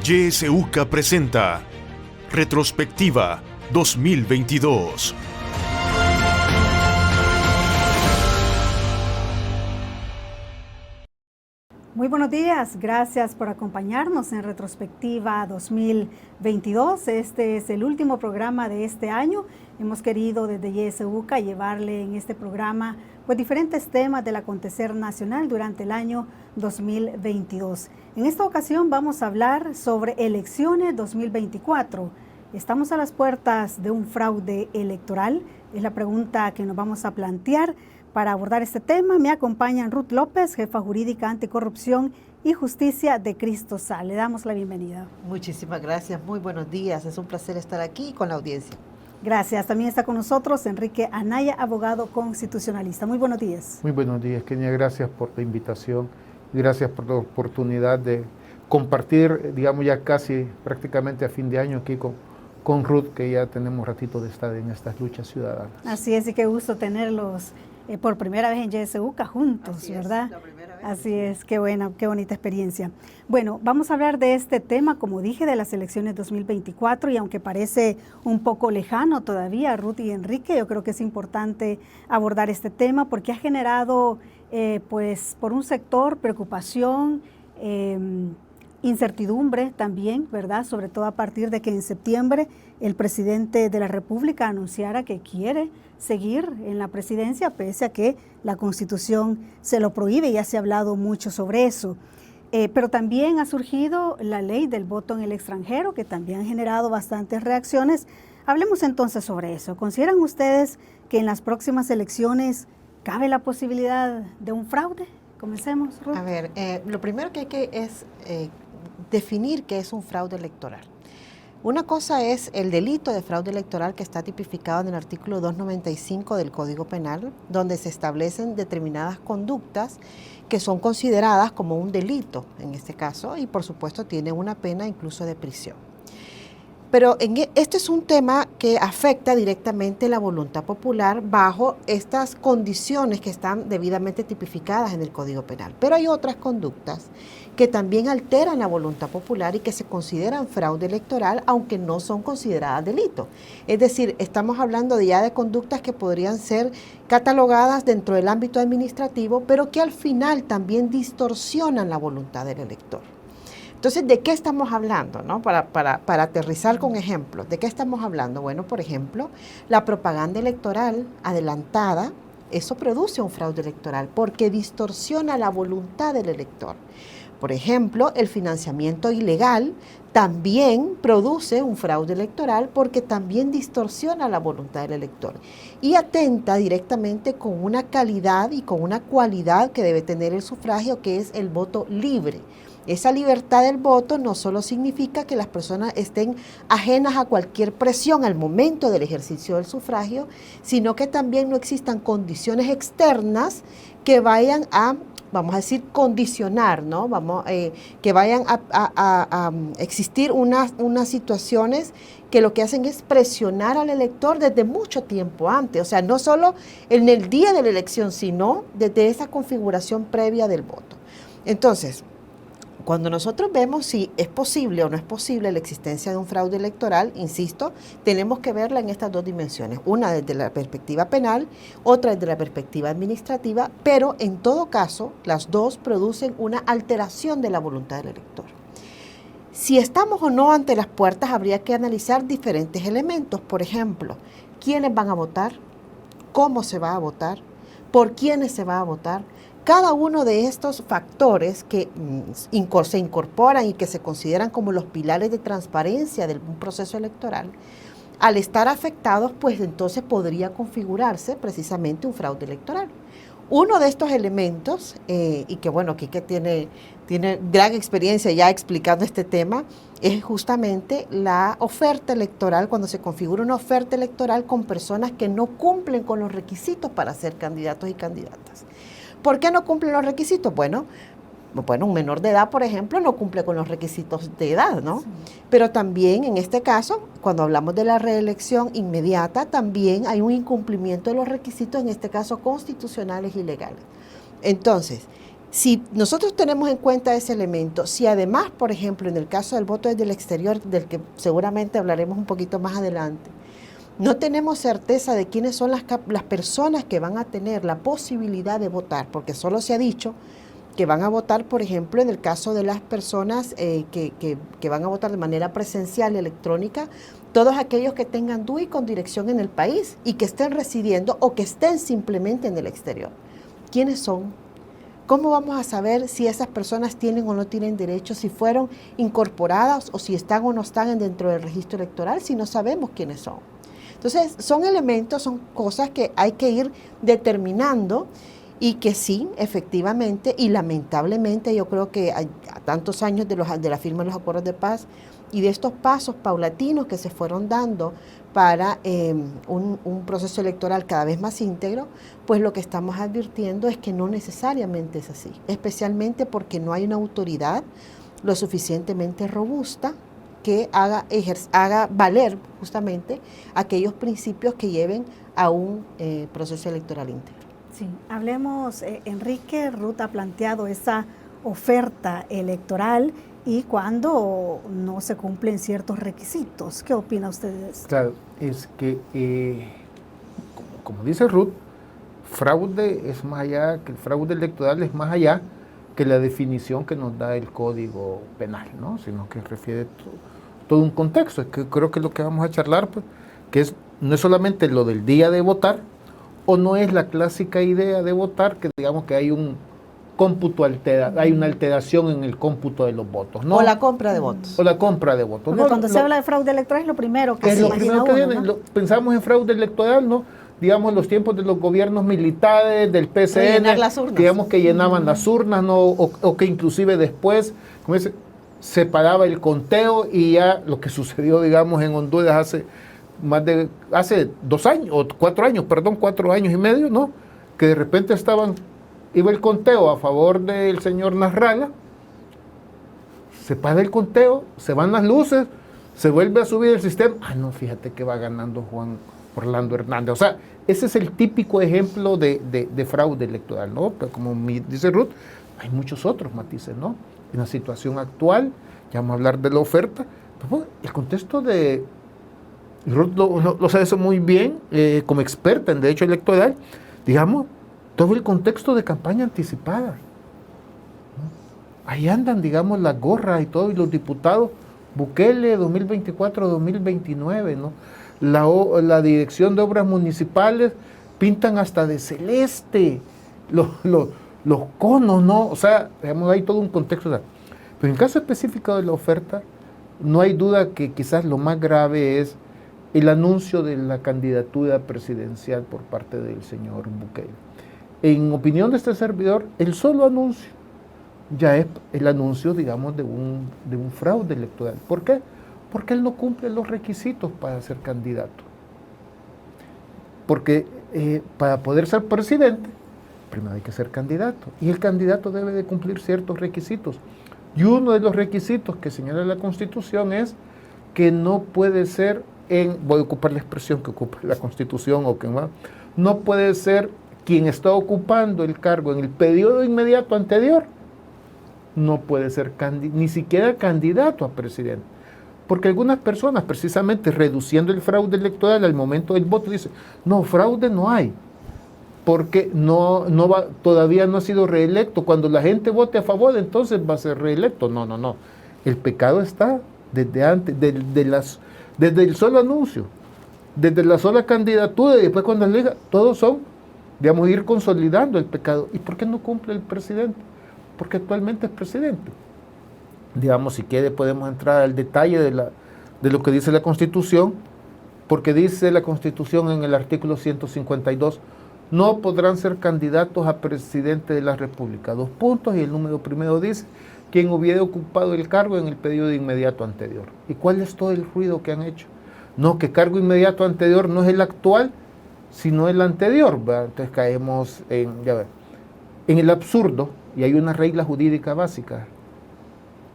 YSUCA presenta Retrospectiva 2022. Muy buenos días, gracias por acompañarnos en Retrospectiva 2022. Este es el último programa de este año. Hemos querido desde YSUCA llevarle en este programa pues diferentes temas del acontecer nacional durante el año 2022. En esta ocasión vamos a hablar sobre elecciones 2024. ¿Estamos a las puertas de un fraude electoral? Es la pregunta que nos vamos a plantear. Para abordar este tema me acompañan Ruth López, jefa jurídica anticorrupción y justicia de Cristo Sal. Le damos la bienvenida. Muchísimas gracias, muy buenos días. Es un placer estar aquí con la audiencia. Gracias. También está con nosotros Enrique Anaya, abogado constitucionalista. Muy buenos días. Muy buenos días, Kenia. Gracias por la invitación y gracias por la oportunidad de compartir, digamos, ya casi prácticamente a fin de año aquí con Ruth, que ya tenemos ratito de estar en estas luchas ciudadanas. Así es, y qué gusto tenerlos por primera vez en YSUCA juntos, Así ¿verdad? Es, la primera vez. Así es, qué buena, qué bonita experiencia. Bueno, vamos a hablar de este tema, como dije, de las elecciones 2024, y aunque parece un poco lejano todavía, Ruth y Enrique, yo creo que es importante abordar este tema porque ha generado, pues, por un sector, preocupación, incertidumbre también, ¿verdad? Sobre todo a partir de que en septiembre el presidente de la República anunciara que quiere seguir en la presidencia, pese a que la Constitución se lo prohíbe, ya se ha hablado mucho sobre eso. Pero también ha surgido la ley del voto en el extranjero, que también ha generado bastantes reacciones. Hablemos entonces sobre eso. ¿Consideran ustedes que en las próximas elecciones cabe la posibilidad de un fraude? Comencemos, Ruth. A ver, lo primero que hay que es definir qué es un fraude electoral. Una cosa es el delito de fraude electoral que está tipificado en el artículo 295 del Código Penal, donde se establecen determinadas conductas que son consideradas como un delito en este caso y por supuesto tiene una pena incluso de prisión. Pero este es un tema que afecta directamente la voluntad popular bajo estas condiciones que están debidamente tipificadas en el Código Penal. Pero hay otras conductas que también alteran la voluntad popular y que se consideran fraude electoral, aunque no son consideradas delito. Es decir, estamos hablando ya de conductas que podrían ser catalogadas dentro del ámbito administrativo, pero que al final también distorsionan la voluntad del elector. Entonces, ¿de qué estamos hablando? ¿No? Para aterrizar con ejemplos, ¿de qué estamos hablando? Bueno, por ejemplo, la propaganda electoral adelantada, eso produce un fraude electoral porque distorsiona la voluntad del elector. Por ejemplo, el financiamiento ilegal también produce un fraude electoral porque también distorsiona la voluntad del elector y atenta directamente con una calidad y con una cualidad que debe tener el sufragio, que es el voto libre. Esa libertad del voto no solo significa que las personas estén ajenas a cualquier presión al momento del ejercicio del sufragio, sino que también no existan condiciones externas que vayan a, vamos a decir, condicionar, ¿no? Que vayan a existir unas situaciones que lo que hacen es presionar al elector desde mucho tiempo antes, o sea, no solo en el día de la elección, sino desde esa configuración previa del voto. Entonces, cuando nosotros vemos si es posible o no es posible la existencia de un fraude electoral, insisto, tenemos que verla en estas dos dimensiones, una desde la perspectiva penal, otra desde la perspectiva administrativa, pero en todo caso, las dos producen una alteración de la voluntad del elector. Si estamos o no ante las puertas, habría que analizar diferentes elementos, por ejemplo, quiénes van a votar, cómo se va a votar, por quiénes se va a votar. Cada uno de estos factores que se incorporan y que se consideran como los pilares de transparencia de un proceso electoral, al estar afectados, pues entonces podría configurarse precisamente un fraude electoral. Uno de estos elementos, y que bueno, Quique tiene gran experiencia ya explicando este tema, es justamente la oferta electoral, cuando se configura una oferta electoral con personas que no cumplen con los requisitos para ser candidatos y candidatas. ¿Por qué no cumplen los requisitos? Bueno, un menor de edad, por ejemplo, no cumple con los requisitos de edad, ¿no? Sí. Pero también, en este caso, cuando hablamos de la reelección inmediata, también hay un incumplimiento de los requisitos, en este caso, constitucionales y legales. Entonces, Si nosotros tenemos en cuenta ese elemento, si además, por ejemplo, en el caso del voto desde el exterior, del que seguramente hablaremos un poquito más adelante, no tenemos certeza de quiénes son las personas que van a tener la posibilidad de votar, porque solo se ha dicho que van a votar, por ejemplo, en el caso de las personas que van a votar de manera presencial y electrónica, todos aquellos que tengan DUI con dirección en el país y que estén residiendo o que estén simplemente en el exterior. ¿Quiénes son? ¿Cómo vamos a saber si esas personas tienen o no tienen derechos, si fueron incorporadas o si están o no están dentro del registro electoral, si no sabemos quiénes son? Entonces, son elementos, son cosas que hay que ir determinando y que sí, efectivamente, y lamentablemente yo creo que a tantos años de la firma de los acuerdos de paz y de estos pasos paulatinos que se fueron dando para un proceso electoral cada vez más íntegro, pues lo que estamos advirtiendo es que no necesariamente es así, especialmente porque no hay una autoridad lo suficientemente robusta que haga valer justamente aquellos principios que lleven a un proceso electoral íntegro. Sí, hablemos, Enrique. Ruth ha planteado esa oferta electoral y cuando no se cumplen ciertos requisitos. ¿Qué opina usted de esto? Claro, es que, como dice Ruth, fraude es más allá, que el fraude electoral es más allá que la definición que nos da el Código Penal, ¿no? Sino que refiere todo un contexto. Es que creo que lo que vamos a charlar, pues, que no es solamente lo del día de votar, o no es la clásica idea de votar, que digamos que hay un cómputo hay una alteración en el cómputo de los votos, ¿no? O la compra de votos. O la compra de votos. Porque ¿no? cuando se habla de fraude electoral es lo primero que se imagina uno, ¿no? Pensamos en fraude electoral, ¿no? Digamos, los tiempos de los gobiernos militares, del PCN, digamos que llenaban las urnas, ¿no? O que inclusive después, como dice, se paraba el conteo y ya lo que sucedió, digamos, en Honduras hace 2 años, o 4 años, 4 años y medio, ¿no? Que de repente iba el conteo a favor del señor Nasralla, se para el conteo, se van las luces, se vuelve a subir el sistema, no, fíjate que va ganando Juan Orlando Hernández. O sea, ese es el típico ejemplo de fraude electoral, ¿no? Pero como dice Ruth, hay muchos otros matices, ¿no? En la situación actual, ya vamos a hablar de la oferta, pero el contexto de... Ruth lo sabe eso muy bien, como experta en derecho electoral, digamos, todo el contexto de campaña anticipada, ¿no? Ahí andan, digamos, las gorras y todo, y los diputados, Bukele 2024-2029, ¿no? La Dirección de Obras Municipales pintan hasta de celeste los conos, ¿no? O sea, digamos, hay todo un contexto. Pero en el caso específico de la oferta, no hay duda que quizás lo más grave es el anuncio de la candidatura presidencial por parte del señor Bukele. En opinión de este servidor, el solo anuncio ya es el anuncio, digamos, de un fraude electoral. ¿Por qué? Porque él no cumple los requisitos para ser candidato. Porque para poder ser presidente, primero hay que ser candidato. Y el candidato debe de cumplir ciertos requisitos. Y uno de los requisitos que señala la Constitución es que no puede ser voy a ocupar la expresión que ocupa la Constitución, no puede ser quien está ocupando el cargo en el periodo inmediato anterior, no puede ser ni siquiera candidato a presidente. Porque algunas personas, precisamente reduciendo el fraude electoral al momento del voto, dicen, no, fraude no hay, porque todavía no ha sido reelecto. Cuando la gente vote a favor, entonces va a ser reelecto. No. El pecado está desde antes, desde el solo anuncio, desde la sola candidatura, y después cuando le diga, todos son, digamos, ir consolidando el pecado. ¿Y por qué no cumple el presidente? Porque actualmente es presidente. Digamos, si quiere podemos entrar al detalle de lo que dice la Constitución, porque dice la Constitución en el artículo 152, no podrán ser candidatos a presidente de la República. 2 puntos, y el número primero dice, quien hubiera ocupado el cargo en el periodo inmediato anterior. ¿Y cuál es todo el ruido que han hecho? No, que cargo inmediato anterior no es el actual, sino el anterior, ¿verdad? Entonces caemos en el absurdo, y hay una regla jurídica básica.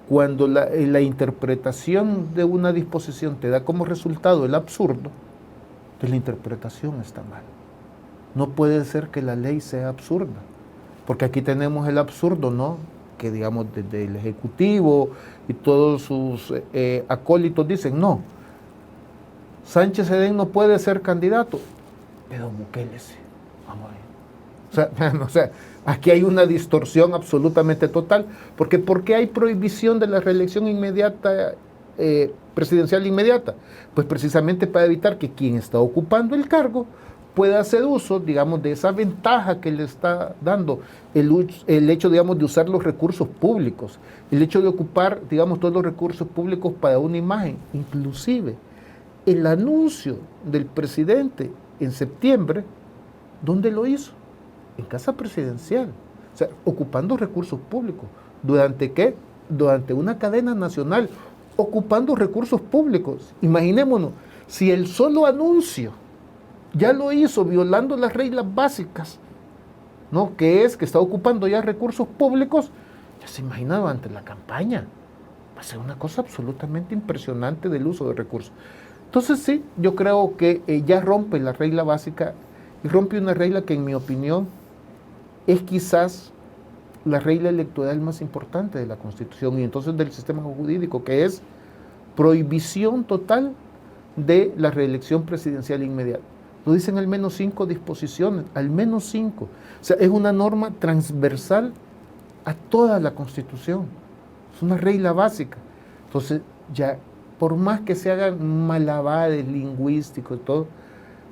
Cuando la interpretación de una disposición te da como resultado el absurdo, pues la interpretación está mal. No puede ser que la ley sea absurda. porque aquí tenemos el absurdo, ¿no? Que digamos desde el Ejecutivo y todos sus acólitos dicen, no, Sánchez Serén no puede ser candidato, pero Bukele sí. Vamos a ver. O sea, aquí hay una distorsión absolutamente total, porque ¿por qué hay prohibición de la reelección inmediata, presidencial inmediata? Pues precisamente para evitar que quien está ocupando el cargo pueda hacer uso, digamos, de esa ventaja que le está dando el hecho, digamos, de usar los recursos públicos, el hecho de ocupar, digamos, todos los recursos públicos para una imagen. Inclusive, el anuncio del presidente en septiembre, ¿dónde lo hizo? En casa presidencial, o sea, ocupando recursos públicos. ¿Durante qué? Durante una cadena nacional, ocupando recursos públicos. Imaginémonos, si el solo anuncio ya lo hizo violando las reglas básicas, ¿no? Que es que está ocupando ya recursos públicos, ya se imaginaba ante la campaña. Va a ser una cosa absolutamente impresionante del uso de recursos. Entonces sí, yo creo que ya rompe la regla básica y rompe una regla que en mi opinión es quizás la regla electoral más importante de la Constitución y entonces del sistema jurídico, que es prohibición total de la reelección presidencial inmediata. Lo dicen al menos 5 disposiciones, al menos 5. O sea, es una norma transversal a toda la Constitución. Es una regla básica. Entonces, ya, por más que se hagan malabares lingüísticos y todo,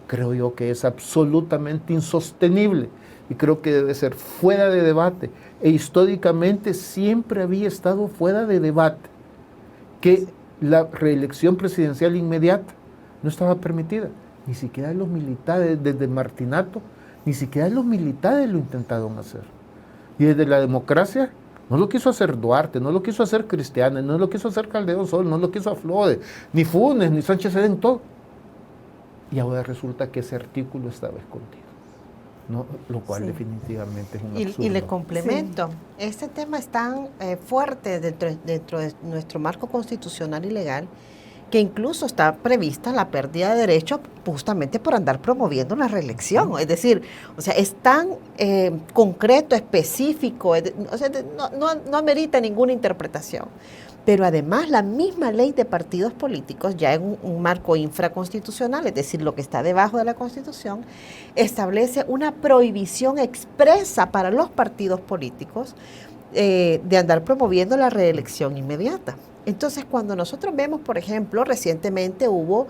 creo yo que es absolutamente insostenible y creo que debe ser fuera de debate. E históricamente siempre había estado fuera de debate que la reelección presidencial inmediata no estaba permitida. Ni siquiera los militares, desde Martinato, ni siquiera los militares lo intentaron hacer. Y desde la democracia, no lo quiso hacer Duarte, no lo quiso hacer Cristiana, no lo quiso hacer Calderón Sol, no lo quiso a Flores, ni Funes, ni Sánchez Serén, todo. Y ahora resulta que ese artículo estaba escondido, ¿no? Lo cual definitivamente es un absurdo. Y le complemento, este tema es tan fuerte dentro de nuestro marco constitucional y legal, que incluso está prevista la pérdida de derechos justamente por andar promoviendo una reelección. Es decir, o sea, es tan concreto, específico, o sea, no amerita ninguna interpretación. Pero además la misma ley de partidos políticos, ya en un marco infraconstitucional, es decir, lo que está debajo de la Constitución, establece una prohibición expresa para los partidos políticos de andar promoviendo la reelección inmediata. Entonces, cuando nosotros vemos, por ejemplo, recientemente hubo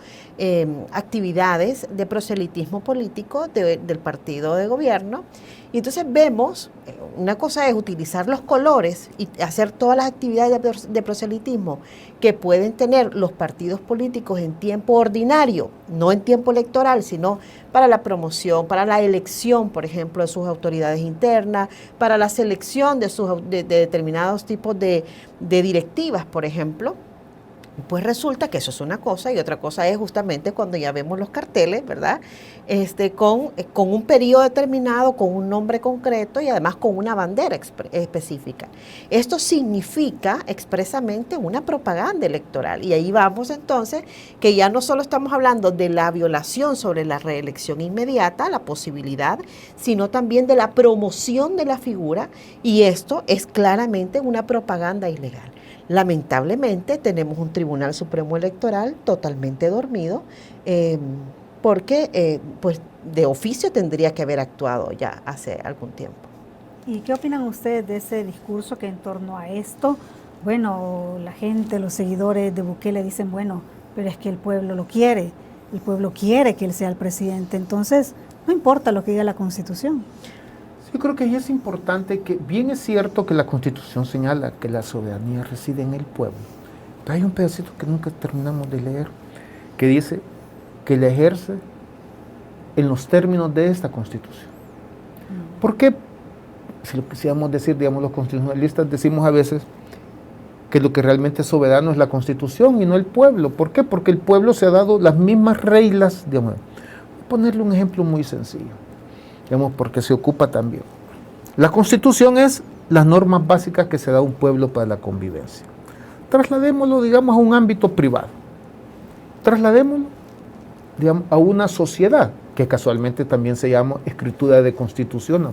actividades de proselitismo político del partido de gobierno, y entonces vemos, una cosa es utilizar los colores y hacer todas las actividades de proselitismo que pueden tener los partidos políticos en tiempo ordinario, no en tiempo electoral, sino para la promoción, para la elección, por ejemplo, de sus autoridades internas, para la selección de determinados tipos de directivas, por ejemplo. Pues resulta que eso es una cosa y otra cosa es justamente cuando ya vemos los carteles, ¿verdad? Con un periodo determinado, con un nombre concreto y además con una bandera específica. Esto significa expresamente una propaganda electoral y ahí vamos entonces que ya no solo estamos hablando de la violación sobre la reelección inmediata, la posibilidad, sino también de la promoción de la figura y esto es claramente una propaganda ilegal. Lamentablemente tenemos un Tribunal Supremo Electoral totalmente dormido porque pues de oficio tendría que haber actuado ya hace algún tiempo. ¿Y qué opinan ustedes de ese discurso que en torno a esto, bueno, la gente, los seguidores de Bukele dicen, bueno, pero es que el pueblo lo quiere, el pueblo quiere que él sea el presidente, entonces no importa lo que diga la Constitución? Yo creo que ahí es importante que, bien es cierto que la Constitución señala que la soberanía reside en el pueblo, pero hay un pedacito que nunca terminamos de leer, que dice que la ejerce en los términos de esta Constitución. ¿Por qué? Si lo quisiéramos decir, digamos, los constitucionalistas decimos a veces que lo que realmente es soberano es la Constitución y no el pueblo. ¿Por qué? Porque el pueblo se ha dado las mismas reglas, digamos. Voy a ponerle un ejemplo muy sencillo, digamos, porque se ocupa también. La Constitución es las normas básicas que se da a un pueblo para la convivencia. Trasladémoslo, digamos, a un ámbito privado. Trasladémoslo, digamos, a una sociedad, que casualmente también se llama escritura de constitución,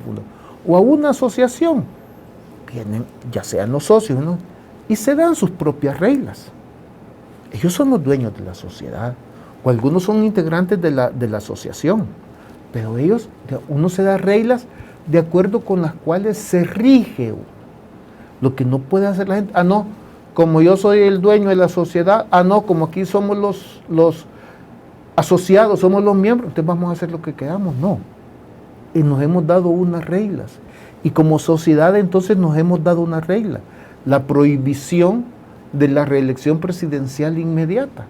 o a una asociación, vienen, ya sean los socios, ¿no? Y se dan sus propias reglas. Ellos son los dueños de la sociedad, o algunos son integrantes de la asociación, pero ellos, uno se da reglas de acuerdo con las cuales se rige lo que no puede hacer la gente. Ah, no, como yo soy el dueño de la sociedad, ah, no, como aquí somos los asociados, somos los miembros, entonces vamos a hacer lo que queramos. No, y nos hemos dado unas reglas, y como sociedad entonces nos hemos dado una regla, la prohibición de la reelección presidencial inmediata.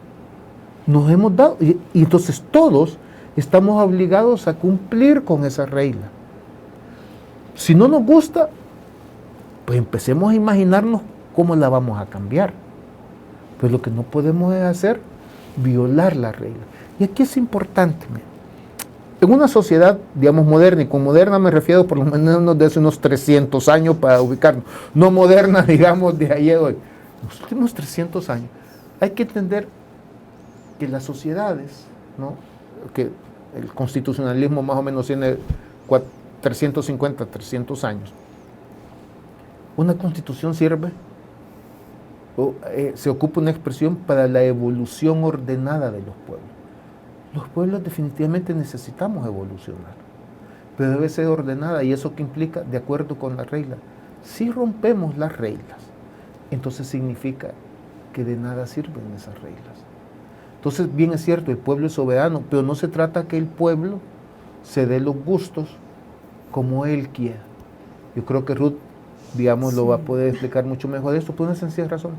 Nos hemos dado, y entonces todos estamos obligados a cumplir con esa regla. Si no nos gusta, pues empecemos a imaginarnos cómo la vamos a cambiar. Pues lo que no podemos es hacer, violar la regla. Y aquí es importante, en una sociedad, digamos, moderna, y con moderna me refiero por lo menos de hace unos 300 años para ubicarnos, no moderna, digamos, de ayer hoy, los últimos 300 años, hay que entender que las sociedades, ¿no?, que el constitucionalismo más o menos tiene 350, 300 años, una constitución sirve, se ocupa una expresión para la evolución ordenada de los pueblos. Los pueblos definitivamente necesitamos evolucionar, pero debe ser ordenada, y eso que implica de acuerdo con la regla. Si rompemos las reglas, entonces significa que de nada sirven esas reglas. Entonces, bien es cierto, el pueblo es soberano, pero no se trata que el pueblo se dé los gustos como él quiera. Yo creo que Ruth, digamos, lo va a poder explicar mucho mejor esto por una sencilla razón: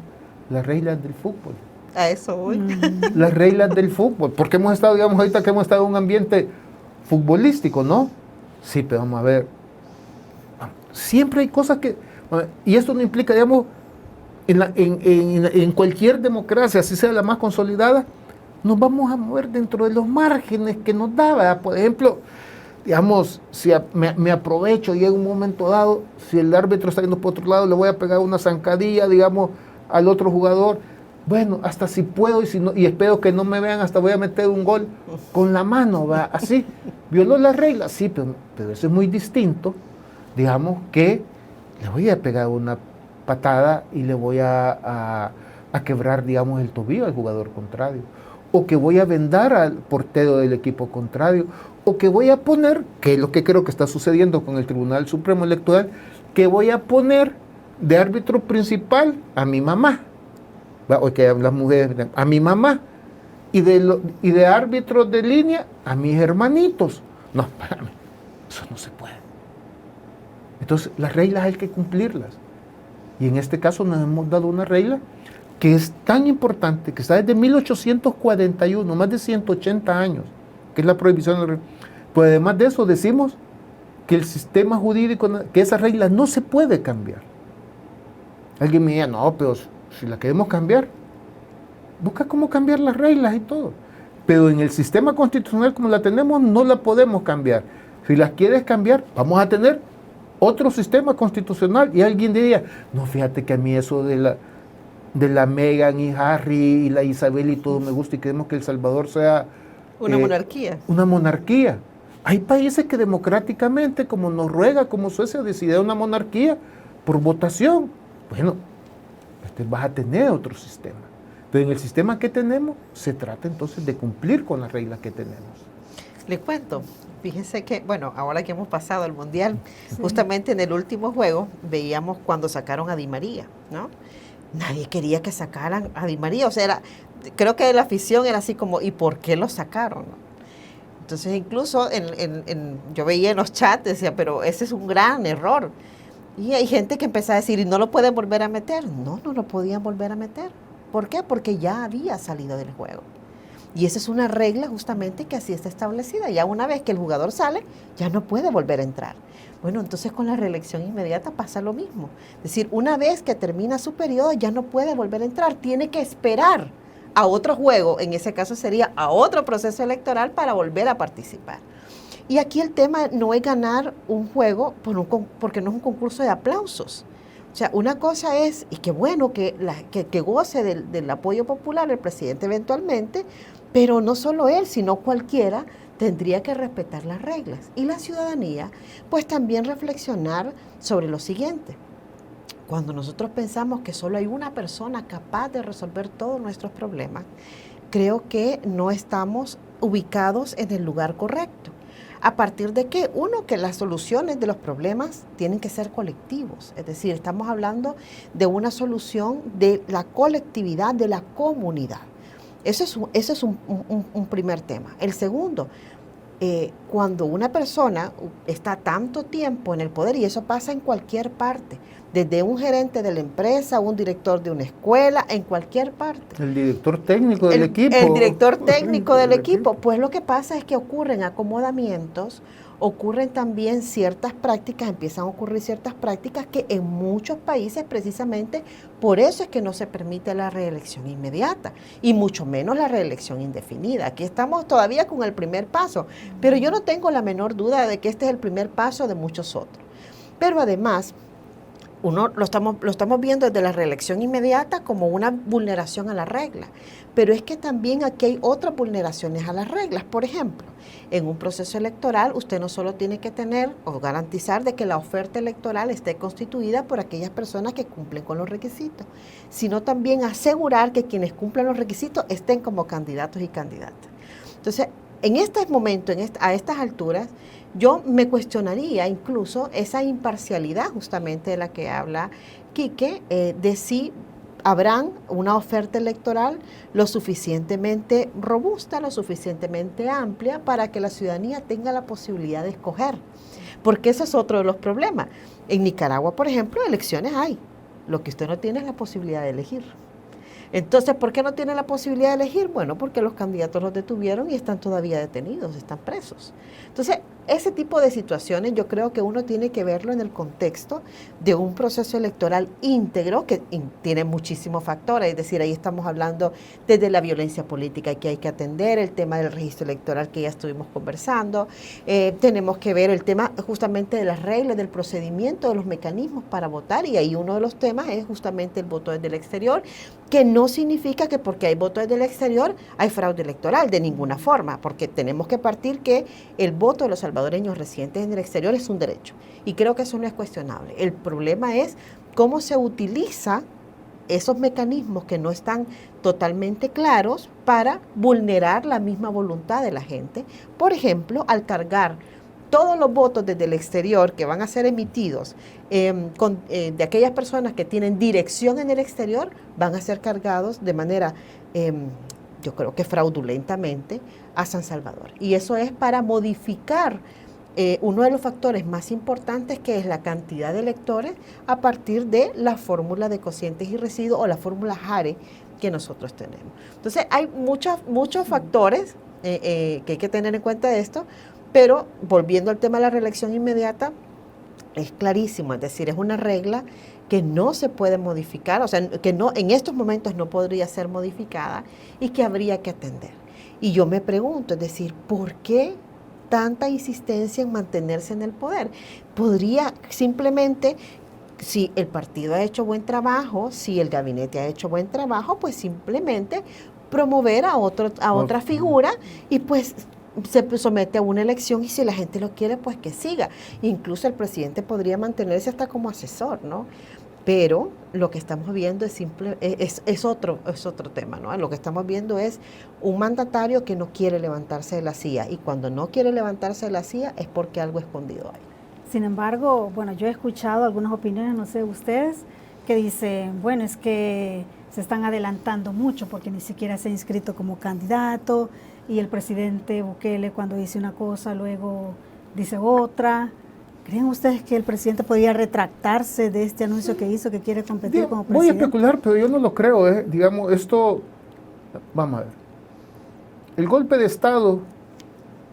las reglas del fútbol. A eso voy. Las reglas del fútbol, porque hemos estado, digamos, ahorita que hemos estado en un ambiente futbolístico, ¿no? Sí, pero vamos a ver, siempre hay cosas que, y esto no implica, digamos, en cualquier democracia, así sea la más consolidada, nos vamos a mover dentro de los márgenes que nos da, ¿verdad? Por ejemplo, digamos, si me aprovecho y en un momento dado, si el árbitro está yendo por otro lado, le voy a pegar una zancadilla, digamos, al otro jugador. Bueno, hasta si puedo, y espero que no me vean, hasta voy a meter un gol con la mano, ¿va? Así, violó las reglas, sí, pero eso es muy distinto, digamos, que le voy a pegar una patada y le voy a quebrar, digamos, el tobillo al jugador contrario, o que voy a vendar al portero del equipo contrario, o que voy a poner, que es lo que creo que está sucediendo con el Tribunal Supremo Electoral, que voy a poner de árbitro principal a mi mamá, o que las mujeres, a mi mamá, y de árbitros de línea a mis hermanitos. No, espérame, eso no se puede. Entonces, las reglas hay que cumplirlas. Y en este caso nos hemos dado una regla que es tan importante, que está desde 1841, más de 180 años, que es la prohibición de la regla. Pues además de eso decimos que el sistema jurídico, que esa regla no se puede cambiar. Alguien me dice, no, pero si la queremos cambiar, busca cómo cambiar las reglas y todo. Pero en el sistema constitucional como la tenemos, no la podemos cambiar. Si las quieres cambiar, vamos a tener otro sistema constitucional. Y alguien diría, no, fíjate que a mí eso de la Meghan y Harry y la Isabel y todo me gusta, y queremos que El Salvador sea una monarquía. Una monarquía. Hay países que democráticamente, como Noruega, como Suecia, deciden una monarquía por votación. Bueno, vas a tener otro sistema. Pero en el sistema que tenemos, se trata entonces de cumplir con las reglas que tenemos. Le cuento, fíjense que, bueno, ahora que hemos pasado al Mundial, justamente en el último juego, veíamos cuando sacaron a Di María, ¿no? Nadie quería que sacaran a Di María, o sea, creo que la afición era así como, ¿y por qué lo sacaron? Entonces, incluso yo veía en los chats, decía, pero ese es un gran error. Y hay gente que empezó a decir, ¿y no lo pueden volver a meter? No lo podían volver a meter. ¿Por qué? Porque ya había salido del juego. Y esa es una regla justamente que así está establecida. Ya una vez que el jugador sale, ya no puede volver a entrar. Bueno, entonces con la reelección inmediata pasa lo mismo. Es decir, una vez que termina su periodo, ya no puede volver a entrar. Tiene que esperar a otro juego, en ese caso sería a otro proceso electoral para volver a participar. Y aquí el tema no es ganar un juego porque no es un concurso de aplausos. O sea, una cosa es, y qué bueno que goce del apoyo popular el presidente eventualmente, pero no solo él, sino cualquiera tendría que respetar las reglas. Y la ciudadanía, pues también reflexionar sobre lo siguiente. Cuando nosotros pensamos que solo hay una persona capaz de resolver todos nuestros problemas, creo que no estamos ubicados en el lugar correcto. A partir de que, uno, que las soluciones de los problemas tienen que ser colectivos. Es decir, estamos hablando de una solución de la colectividad, de la comunidad. Eso es un primer tema. El segundo, cuando una persona está tanto tiempo en el poder, y eso pasa en cualquier parte, desde un gerente de la empresa, un director de una escuela, en cualquier parte. El director técnico del equipo. El director técnico del equipo. Pues lo que pasa es que ocurren acomodamientos, ocurren también ciertas prácticas, empiezan a ocurrir ciertas prácticas que en muchos países precisamente por eso es que no se permite la reelección inmediata y mucho menos la reelección indefinida. Aquí estamos todavía con el primer paso, pero yo no tengo la menor duda de que este es el primer paso de muchos otros. Pero además, lo estamos viendo desde la reelección inmediata como una vulneración a la regla, pero es que también aquí hay otras vulneraciones a las reglas. Por ejemplo, en un proceso electoral usted no solo tiene que tener o garantizar de que la oferta electoral esté constituida por aquellas personas que cumplen con los requisitos, sino también asegurar que quienes cumplan los requisitos estén como candidatos y candidatas. Entonces, en este momento, a estas alturas, yo me cuestionaría incluso esa imparcialidad justamente de la que habla Quique, de si habrán una oferta electoral lo suficientemente robusta, lo suficientemente amplia para que la ciudadanía tenga la posibilidad de escoger. Porque ese es otro de los problemas. En Nicaragua, por ejemplo, elecciones hay. Lo que usted no tiene es la posibilidad de elegir. Entonces, ¿por qué no tiene la posibilidad de elegir? Bueno, porque los candidatos los detuvieron y están todavía detenidos, están presos. Entonces, ese tipo de situaciones yo creo que uno tiene que verlo en el contexto de un proceso electoral íntegro que tiene muchísimos factores, es decir, ahí estamos hablando desde la violencia política que hay que atender, el tema del registro electoral que ya estuvimos conversando, tenemos que ver el tema justamente de las reglas, del procedimiento, de los mecanismos para votar, y ahí uno de los temas es justamente el voto desde el exterior, que no significa que porque hay voto desde el exterior hay fraude electoral, de ninguna forma, porque tenemos que partir que el voto de los salvadoreños residentes en el exterior es un derecho, y creo que eso no es cuestionable. El problema es cómo se utiliza esos mecanismos que no están totalmente claros para vulnerar la misma voluntad de la gente. Por ejemplo, al cargar todos los votos desde el exterior que van a ser emitidos de aquellas personas que tienen dirección en el exterior, van a ser cargados de manera, yo creo que fraudulentamente, a San Salvador. Y eso es para modificar uno de los factores más importantes, que es la cantidad de electores a partir de la fórmula de cocientes y residuos o la fórmula Jare que nosotros tenemos. Entonces hay muchos factores que hay que tener en cuenta de esto, pero volviendo al tema de la reelección inmediata, es clarísimo, es decir, es una regla que no se puede modificar, o sea, que no, en estos momentos no podría ser modificada y que habría que atender. Y yo me pregunto, es decir, ¿por qué tanta insistencia en mantenerse en el poder? Podría simplemente, si el partido ha hecho buen trabajo, si el gabinete ha hecho buen trabajo, pues simplemente promover a otra figura y pues se somete a una elección, y si la gente lo quiere, pues que siga. Incluso el presidente podría mantenerse hasta como asesor, ¿no? Pero lo que estamos viendo es otro tema, ¿no? Lo que estamos viendo es un mandatario que no quiere levantarse de la silla, y cuando no quiere levantarse de la silla es porque algo escondido hay. Sin embargo, bueno, yo he escuchado algunas opiniones, no sé ustedes, que dicen, bueno, es que se están adelantando mucho porque ni siquiera se ha inscrito como candidato, y el presidente Bukele cuando dice una cosa luego dice otra. ¿Creen ustedes que el presidente podría retractarse de este anuncio que hizo, que quiere competir como presidente? Voy a especular, pero yo no lo creo. Digamos, esto, vamos a ver, el golpe de Estado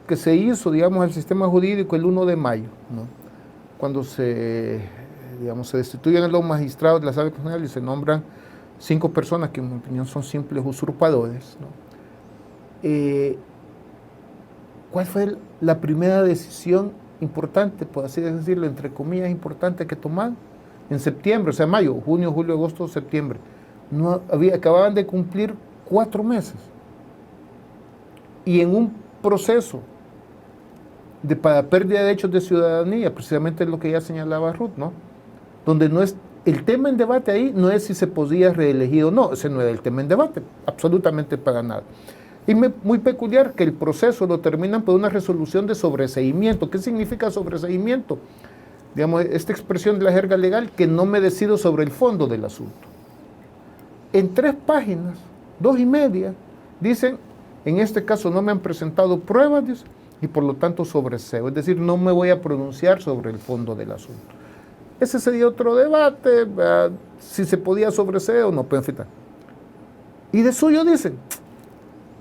que se hizo, digamos, al sistema jurídico el 1 de mayo, ¿no? Cuando se destituyen a los magistrados de la Sala Constitucional y se nombran 5 personas que en mi opinión son simples usurpadores, ¿no? ¿Cuál fue la primera decisión importante, por así decirlo, entre comillas, importante que tomaron? En septiembre, o sea, mayo, junio, julio, agosto, septiembre. Acababan de cumplir 4 meses. Y en un proceso para pérdida de derechos de ciudadanía, precisamente lo que ya señalaba Ruth, ¿no? Donde no es, el tema en debate ahí no es si se podía reelegir o no, ese no era el tema en debate, absolutamente para nada. Y muy peculiar que el proceso lo terminan por una resolución de sobreseimiento. ¿Qué significa sobreseimiento? Digamos, esta expresión de la jerga legal, que no me decido sobre el fondo del asunto. En 3 páginas, 2 y media, dicen, en este caso no me han presentado pruebas, dice, y por lo tanto sobreseo, es decir, no me voy a pronunciar sobre el fondo del asunto. Ese sería otro debate, si se podía sobreseer o no, pero en fin. Y de suyo dicen,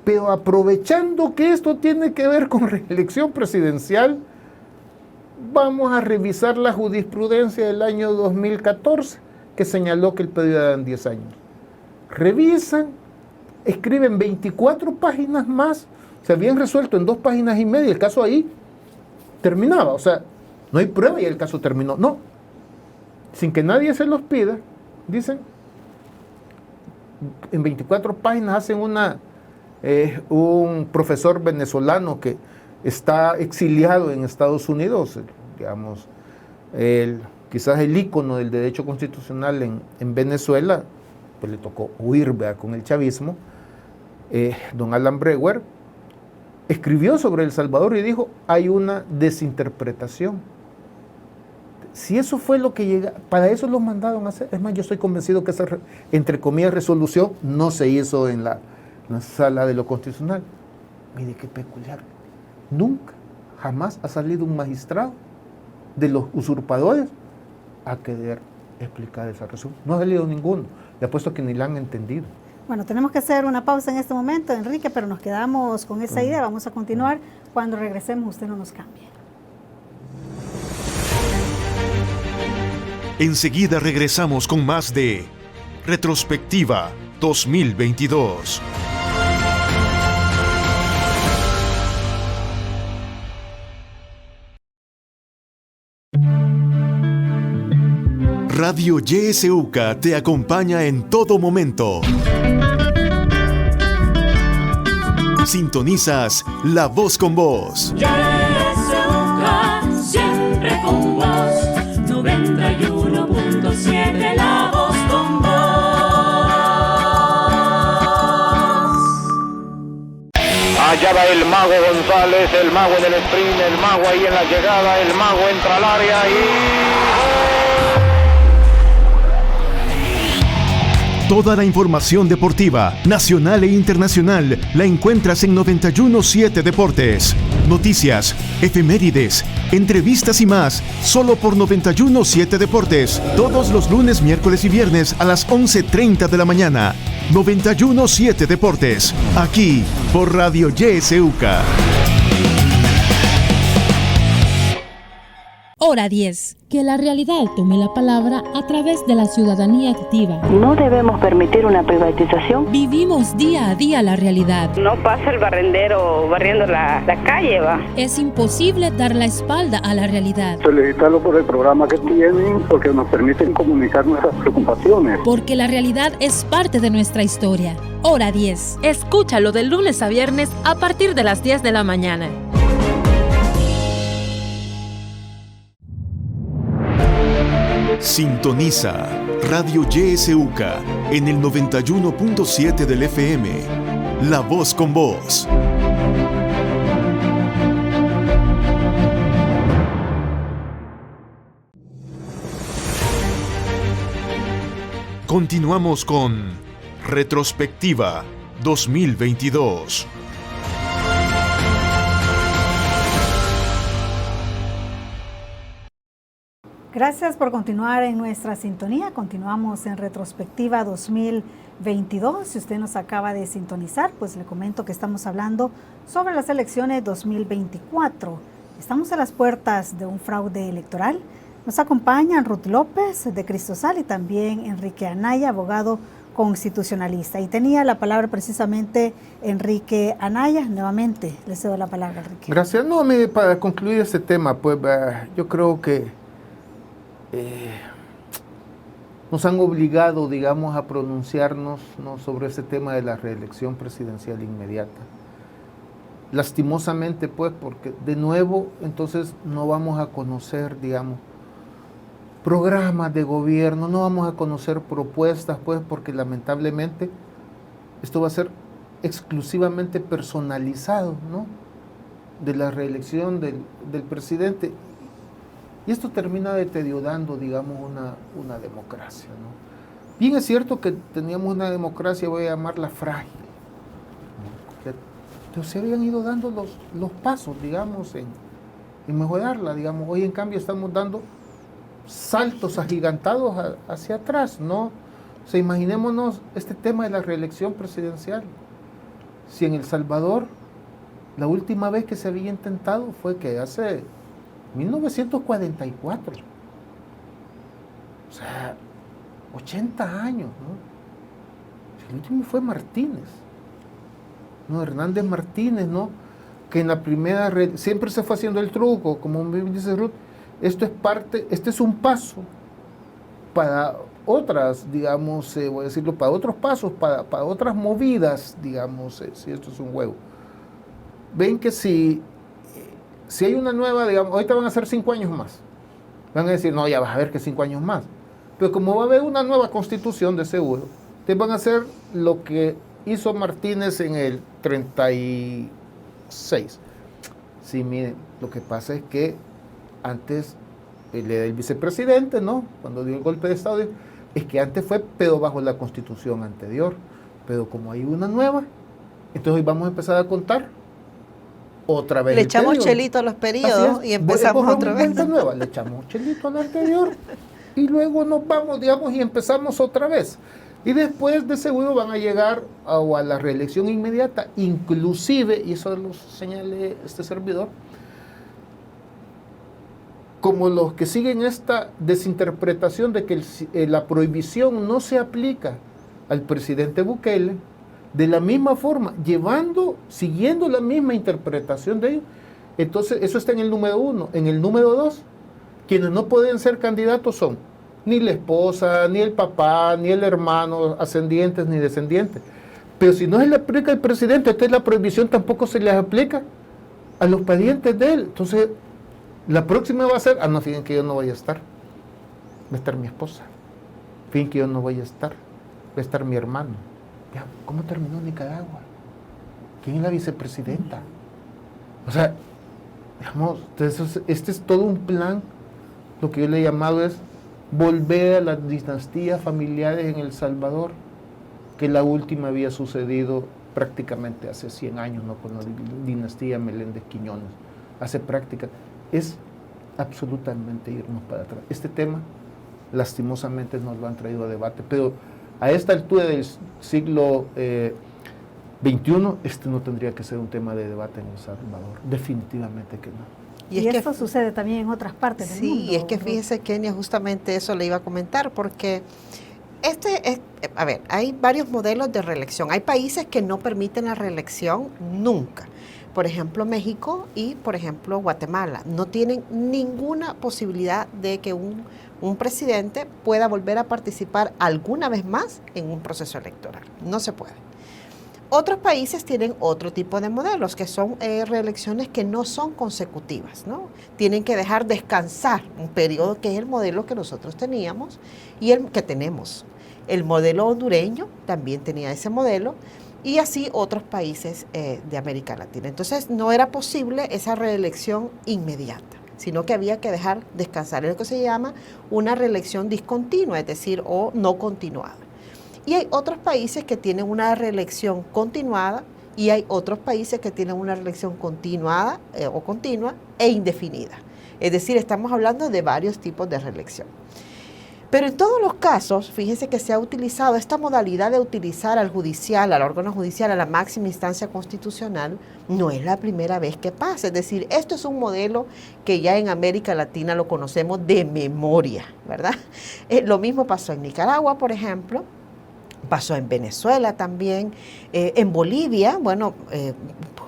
pero aprovechando que esto tiene que ver con reelección presidencial, vamos a revisar la jurisprudencia del año 2014, que señaló que el periodo eran 10 años. Revisan, escriben 24 páginas más, se habían resuelto en 2 páginas y media, el caso ahí terminaba, o sea, no hay prueba y el caso terminó. No, sin que nadie se los pida, dicen, en 24 páginas hacen un profesor venezolano que está exiliado en Estados Unidos, digamos, quizás el ícono del derecho constitucional en Venezuela, pues le tocó huir con el chavismo, don Alan Brewer, escribió sobre El Salvador y dijo, hay una desinterpretación. Si eso fue lo que llega, para eso lo mandaron a hacer. Es más, yo estoy convencido que esa, entre comillas, resolución no se hizo en la sala de lo constitucional. Mire qué peculiar. Nunca, jamás ha salido un magistrado de los usurpadores a querer explicar esa resolución. No ha salido ninguno. Le apuesto que ni la han entendido. Bueno, tenemos que hacer una pausa en este momento, Enrique, pero nos quedamos con esa idea. Vamos a continuar. Cuando regresemos, usted no nos cambie. Enseguida regresamos con más de Retrospectiva 2022. Radio YSUCA te acompaña en todo momento. Sintonizas La Voz con Vos. YSUCA, siempre con vos. 91.7 La Voz con Vos. Allá va el mago González, el mago en el sprint, el mago ahí en la llegada, el mago entra al área y... Toda la información deportiva, nacional e internacional, la encuentras en 91.7 Deportes. Noticias, efemérides, entrevistas y más, solo por 91.7 Deportes. Todos los lunes, miércoles y viernes a las 11:30 de la mañana. 91.7 Deportes, aquí por Radio YSUCA. Hora 10. Que la realidad tome la palabra a través de la ciudadanía activa. No debemos permitir una privatización. Vivimos día a día la realidad. No pasa el barrendero barriendo la calle, va. Es imposible dar la espalda a la realidad. Felicitarlo por el programa que tienen, porque nos permiten comunicar nuestras preocupaciones. Porque la realidad es parte de nuestra historia. Hora 10. Escúchalo de lunes a viernes a partir de las 10 de la mañana. Sintoniza Radio YSUCA en el 91.7 del FM. La Voz con Vos. Continuamos con Retrospectiva 2022. Gracias por continuar en nuestra sintonía. Continuamos en Retrospectiva 2022. Si usted nos acaba de sintonizar, pues le comento que estamos hablando sobre las elecciones 2024. Estamos a las puertas de un fraude electoral. Nos acompañan Ruth López de Cristosal y también Enrique Anaya, abogado constitucionalista. Y tenía la palabra precisamente Enrique Anaya. Nuevamente le cedo la palabra, Enrique. Gracias. No, para concluir este tema, pues yo creo que nos han obligado, digamos, a pronunciarnos, ¿no?, sobre ese tema de la reelección presidencial inmediata. lastimosamente, pues, porque de nuevo, entonces no vamos a conocer, digamos, programas de gobierno, no vamos a conocer propuestas, pues, porque lamentablemente esto va a ser exclusivamente personalizado, ¿no? De la reelección del presidente. Y esto termina deteriorando, digamos, una democracia, ¿no? Bien es cierto que teníamos una democracia, voy a llamarla frágil, ¿no? Pero se habían ido dando los pasos, digamos, en mejorarla, digamos. Hoy, en cambio, estamos dando saltos agigantados hacia atrás, ¿no? O sea, imaginémonos este tema de la reelección presidencial. Si en El Salvador la última vez que se había intentado fue que hace 1944. O sea, 80 años, ¿no? El último fue Martínez, ¿no? Hernández Martínez, ¿no? Que en la primera siempre se fue haciendo el truco, como dice Ruth, este es un paso para otras, digamos, voy a decirlo, para otros pasos, para otras movidas, digamos, si esto es un juego. Ven que si hay una nueva, digamos, ahorita van a ser 5 años más. Van a decir, no, ya vas a ver que 5 años más. Pero como va a haber una nueva constitución de seguro, te van a hacer lo que hizo Martínez en el 36. Sí, miren, lo que pasa es que antes, él era el vicepresidente, ¿no? Cuando dio el golpe de Estado, es que antes fue, pero bajo la constitución anterior. Pero como hay una nueva, entonces hoy vamos a empezar a contar otra vez. Le echamos chelito a los periodos y empezamos otra vez. Nueva. Le echamos chelito a la anterior y luego nos vamos, digamos, y empezamos otra vez. Y después de seguro van a llegar a la reelección inmediata, inclusive, y eso lo señalé este servidor, como los que siguen esta desinterpretación de que la prohibición no se aplica al presidente Bukele, de la misma forma, siguiendo la misma interpretación de ellos. Entonces, eso está en el número 1. En el número 2, quienes no pueden ser candidatos son ni la esposa, ni el papá, ni el hermano, ascendientes ni descendientes. Pero si no se le aplica al presidente, entonces la prohibición tampoco se les aplica a los parientes de él. Entonces, la próxima va a ser, no, fíjense que yo no voy a estar. Va a estar mi esposa. Fíjense que yo no voy a estar. Va a estar mi hermano. Ya, ¿cómo terminó Nicaragua? ¿Quién es la vicepresidenta? O sea, digamos, entonces, este es todo un plan. Lo que yo le he llamado es volver a las dinastías familiares en El Salvador, que la última había sucedido prácticamente hace 100 años, ¿no? Con la dinastía Meléndez Quiñones. Hace práctica. Es absolutamente irnos para atrás. Este tema, lastimosamente, nos lo han traído a debate, pero a esta altura del siglo XXI, este no tendría que ser un tema de debate en El Salvador. Definitivamente que no. Y esto sucede también en otras partes del mundo. Sí, es que fíjese, Kenia, justamente eso le iba a comentar, porque hay varios modelos de reelección. Hay países que no permiten la reelección nunca. Por ejemplo, México y, por ejemplo, Guatemala. No tienen ninguna posibilidad de que un presidente pueda volver a participar alguna vez más en un proceso electoral. No se puede. Otros países tienen otro tipo de modelos, que son reelecciones que no son consecutivas, ¿no? Tienen que dejar descansar un periodo, que es el modelo que nosotros teníamos y el que tenemos. El modelo hondureño también tenía ese modelo, y así otros países de América Latina. Entonces no era posible esa reelección inmediata, sino que había que dejar descansar. Es lo que se llama una reelección discontinua, es decir, o no continuada. Y hay otros países que tienen una reelección continuada, y hay otros países que tienen una reelección continuada o continua e indefinida. Es decir, estamos hablando de varios tipos de reelección. Pero en todos los casos, fíjense que se ha utilizado esta modalidad de utilizar al judicial, al órgano judicial, a la máxima instancia constitucional, no es la primera vez que pasa. Es decir, esto es un modelo que ya en América Latina lo conocemos de memoria, ¿verdad? Lo mismo pasó en Nicaragua, por ejemplo. Pasó en Venezuela también, en Bolivia,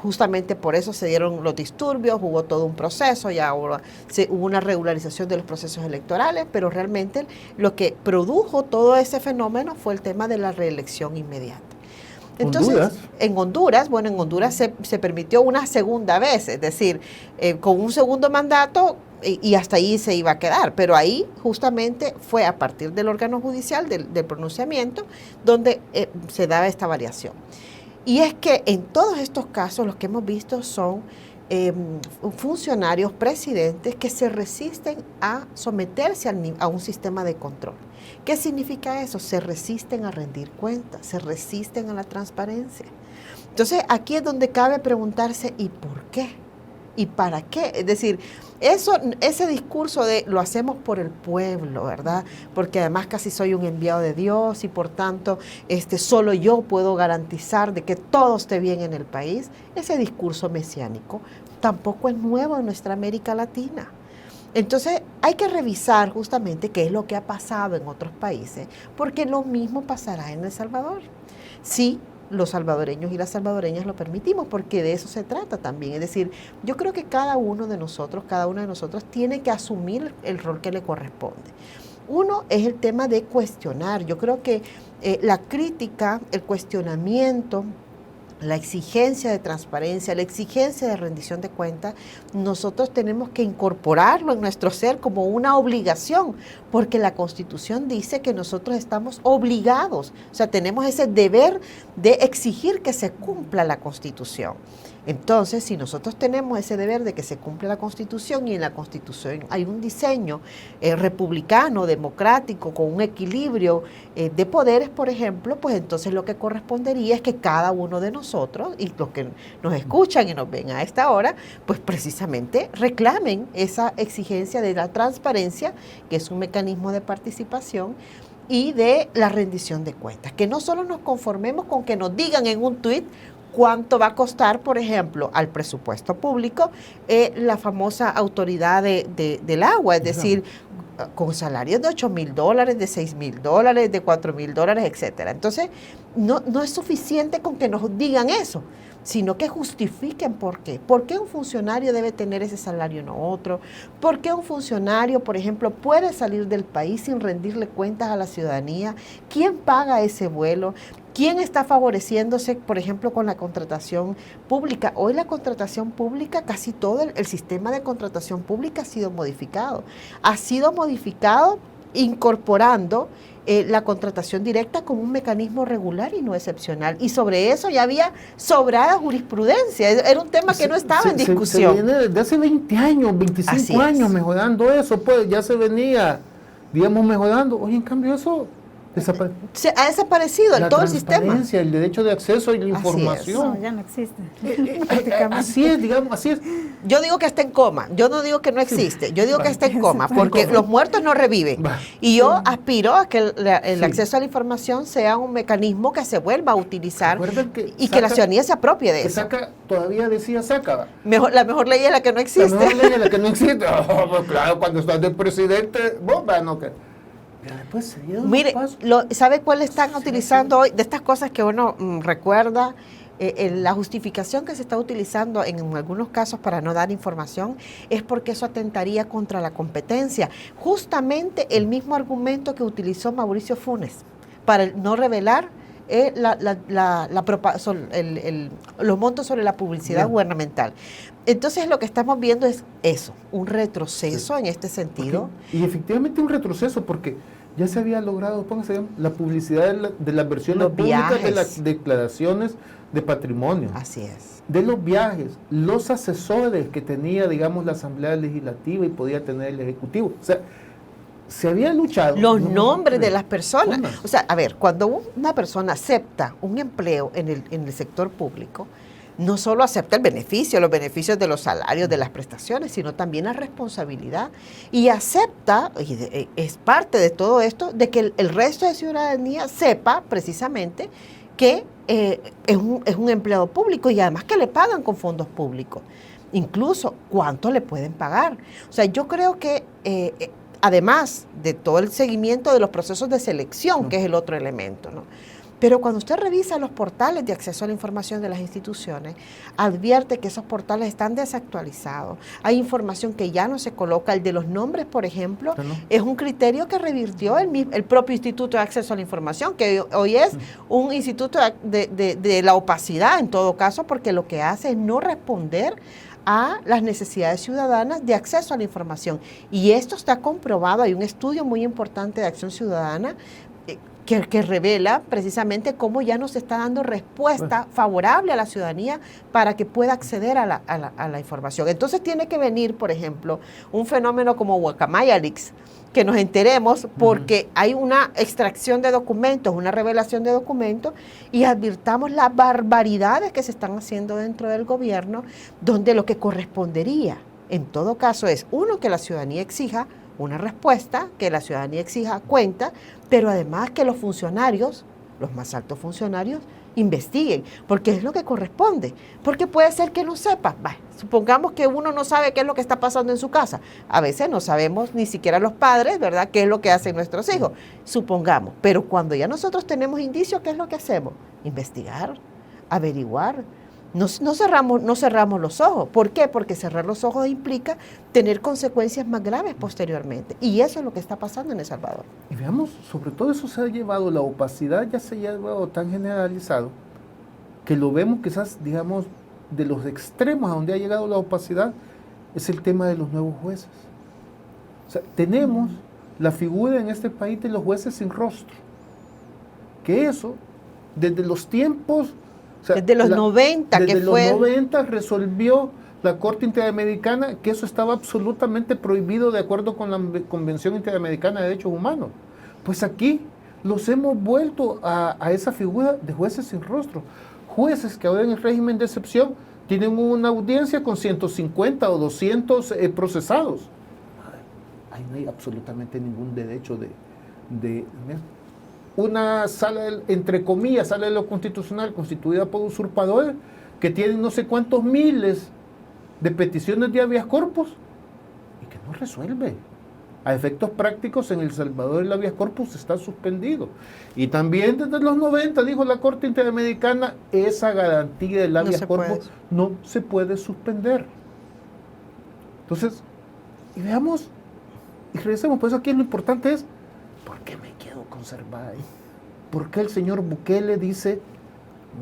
justamente por eso se dieron los disturbios, hubo todo un proceso y ahora hubo una regularización de los procesos electorales, pero realmente lo que produjo todo ese fenómeno fue el tema de la reelección inmediata. Entonces, en Honduras se permitió una segunda vez, es decir, con un segundo mandato y hasta ahí se iba a quedar, pero ahí justamente fue a partir del órgano judicial, del pronunciamiento, donde se daba esta variación. Y es que en todos estos casos los que hemos visto son funcionarios, presidentes que se resisten a someterse a un sistema de control. ¿Qué significa eso? Se resisten a rendir cuentas, se resisten a la transparencia. Entonces, aquí es donde cabe preguntarse, ¿y por qué? ¿Y para qué? Es decir, ese discurso de lo hacemos por el pueblo, ¿verdad? Porque además casi soy un enviado de Dios y por tanto solo yo puedo garantizar de que todo esté bien en el país. Ese discurso mesiánico tampoco es nuevo en nuestra América Latina. Entonces hay que revisar justamente qué es lo que ha pasado en otros países, porque lo mismo pasará en El Salvador. Sí, los salvadoreños y las salvadoreñas lo permitimos, porque de eso se trata también. Es decir, yo creo que cada uno de nosotros tiene que asumir el rol que le corresponde. Uno es el tema de cuestionar. Yo creo que la crítica, el cuestionamiento, la exigencia de transparencia, la exigencia de rendición de cuentas, nosotros tenemos que incorporarlo en nuestro ser como una obligación, porque la Constitución dice que nosotros estamos obligados, o sea, tenemos ese deber de exigir que se cumpla la Constitución. Entonces, si nosotros tenemos ese deber de que se cumpla la Constitución y en la Constitución hay un diseño republicano, democrático, con un equilibrio de poderes, por ejemplo, pues entonces lo que correspondería es que cada uno de nosotros y los que nos escuchan y nos ven a esta hora, pues precisamente reclamen esa exigencia de la transparencia, que es un mecanismo de participación, y de la rendición de cuentas. Que no solo nos conformemos con que nos digan en un tuit cuánto va a costar, por ejemplo, al presupuesto público, la famosa autoridad del agua, es decir, con salarios de $8,000, de $6,000, de $4,000, etcétera. Entonces, no es suficiente con que nos digan eso, sino que justifiquen por qué. ¿Por qué un funcionario debe tener ese salario y no otro? ¿Por qué un funcionario, por ejemplo, puede salir del país sin rendirle cuentas a la ciudadanía? ¿Quién paga ese vuelo? ¿Quién está favoreciéndose, por ejemplo, con la contratación pública? Hoy la contratación pública, casi todo el sistema de contratación pública ha sido modificado. Ha sido modificado incorporando la contratación directa como un mecanismo regular y no excepcional. Y sobre eso ya había sobrada jurisprudencia. Era un tema que no estaba en discusión. Se viene desde hace 20 años, 25 años mejorando eso, pues ya se venía, digamos, mejorando. Oye, en cambio eso ha desaparecido en todo el sistema. El derecho de acceso a la información. No, ya no existe. Así es, digamos, así es. Yo digo que está en coma, yo no digo que no existe, yo digo que está en coma, porque los muertos no reviven. Y yo aspiro a que el acceso a la información sea un mecanismo que se vuelva a utilizar y que la ciudadanía se apropie de eso. Todavía decía Sácaba. La mejor ley es la que no existe. La mejor ley es la que no existe. Pues claro, cuando estás de presidente, no que... Después mire, ¿sabe cuál están utilizando hoy? De estas cosas que uno recuerda, la justificación que se está utilizando en algunos casos para no dar información es porque eso atentaría contra la competencia. Justamente el mismo argumento que utilizó Mauricio Funes para no revelar los montos sobre la publicidad gubernamental. Entonces lo que estamos viendo es eso, un retroceso en este sentido. Y efectivamente un retroceso porque ya se había logrado, póngase, la publicidad de las versiones públicas de las declaraciones de patrimonio. Así es. De los viajes, los asesores que tenía, digamos, la Asamblea Legislativa y podía tener el Ejecutivo. O sea, se había luchado. Los nombres de las personas. O sea, a ver, cuando una persona acepta un empleo en el sector público, no solo acepta el beneficio, los beneficios de los salarios, de las prestaciones, sino también la responsabilidad. Y acepta, y es parte de todo esto, de que el resto de ciudadanía sepa precisamente que es un empleado público y además que le pagan con fondos públicos. Incluso, ¿cuánto le pueden pagar? O sea, yo creo que... además de todo el seguimiento de los procesos de selección, que es el otro elemento, ¿no? Pero cuando usted revisa los portales de acceso a la información de las instituciones, advierte que esos portales están desactualizados. Hay información que ya no se coloca. El de los nombres, por ejemplo, es un criterio que revirtió el propio Instituto de Acceso a la Información, que hoy es un instituto de la opacidad en todo caso, porque lo que hace es no responder a las necesidades ciudadanas de acceso a la información. Y esto está comprobado. Hay un estudio muy importante de Acción Ciudadana que revela precisamente cómo ya nos está dando respuesta favorable a la ciudadanía para que pueda acceder a la información. Entonces tiene que venir, por ejemplo, un fenómeno como Guacamaya Leaks, que nos enteremos porque hay una extracción de documentos, una revelación de documentos, y advirtamos las barbaridades que se están haciendo dentro del gobierno, donde lo que correspondería, en todo caso, es, uno, que la ciudadanía exija una respuesta, que la ciudadanía exija cuenta, pero además que los funcionarios, los más altos funcionarios, investiguen, porque es lo que corresponde, porque puede ser que no sepa. Supongamos que uno no sabe qué es lo que está pasando en su casa, a veces no sabemos ni siquiera los padres, ¿verdad?, qué es lo que hacen nuestros hijos, supongamos, pero cuando ya nosotros tenemos indicios, ¿qué es lo que hacemos? Investigar, averiguar. No cerramos los ojos. ¿Por qué? Porque cerrar los ojos implica tener consecuencias más graves posteriormente. Y eso es lo que está pasando en El Salvador. Y veamos, sobre todo eso se ha llevado, la opacidad ya se ha llevado tan generalizado, que lo vemos quizás, digamos, de los extremos a donde ha llegado la opacidad, es el tema de los nuevos jueces. O sea, tenemos la figura en este país de los jueces sin rostro. Que eso, desde los tiempos... O sea, desde los 90 que fue... Desde los 90 resolvió la Corte Interamericana que eso estaba absolutamente prohibido de acuerdo con la Convención Interamericana de Derechos Humanos. Pues aquí los hemos vuelto a esa figura de jueces sin rostro. Jueces que ahora en el régimen de excepción tienen una audiencia con 150 o 200 procesados. Ahí no hay absolutamente ningún derecho de una sala, entre comillas, sala de lo constitucional constituida por usurpadores que tienen no sé cuántos miles de peticiones de habeas corpus y que no resuelve. A efectos prácticos, en El Salvador el habeas corpus está suspendido. Y también desde los 90, dijo la Corte Interamericana, esa garantía del habeas corpus no se puede suspender. Entonces, y veamos, y regresemos, por eso aquí lo importante es, ¿por qué me quedo conservada ahí? ¿Por qué el señor Bukele dice,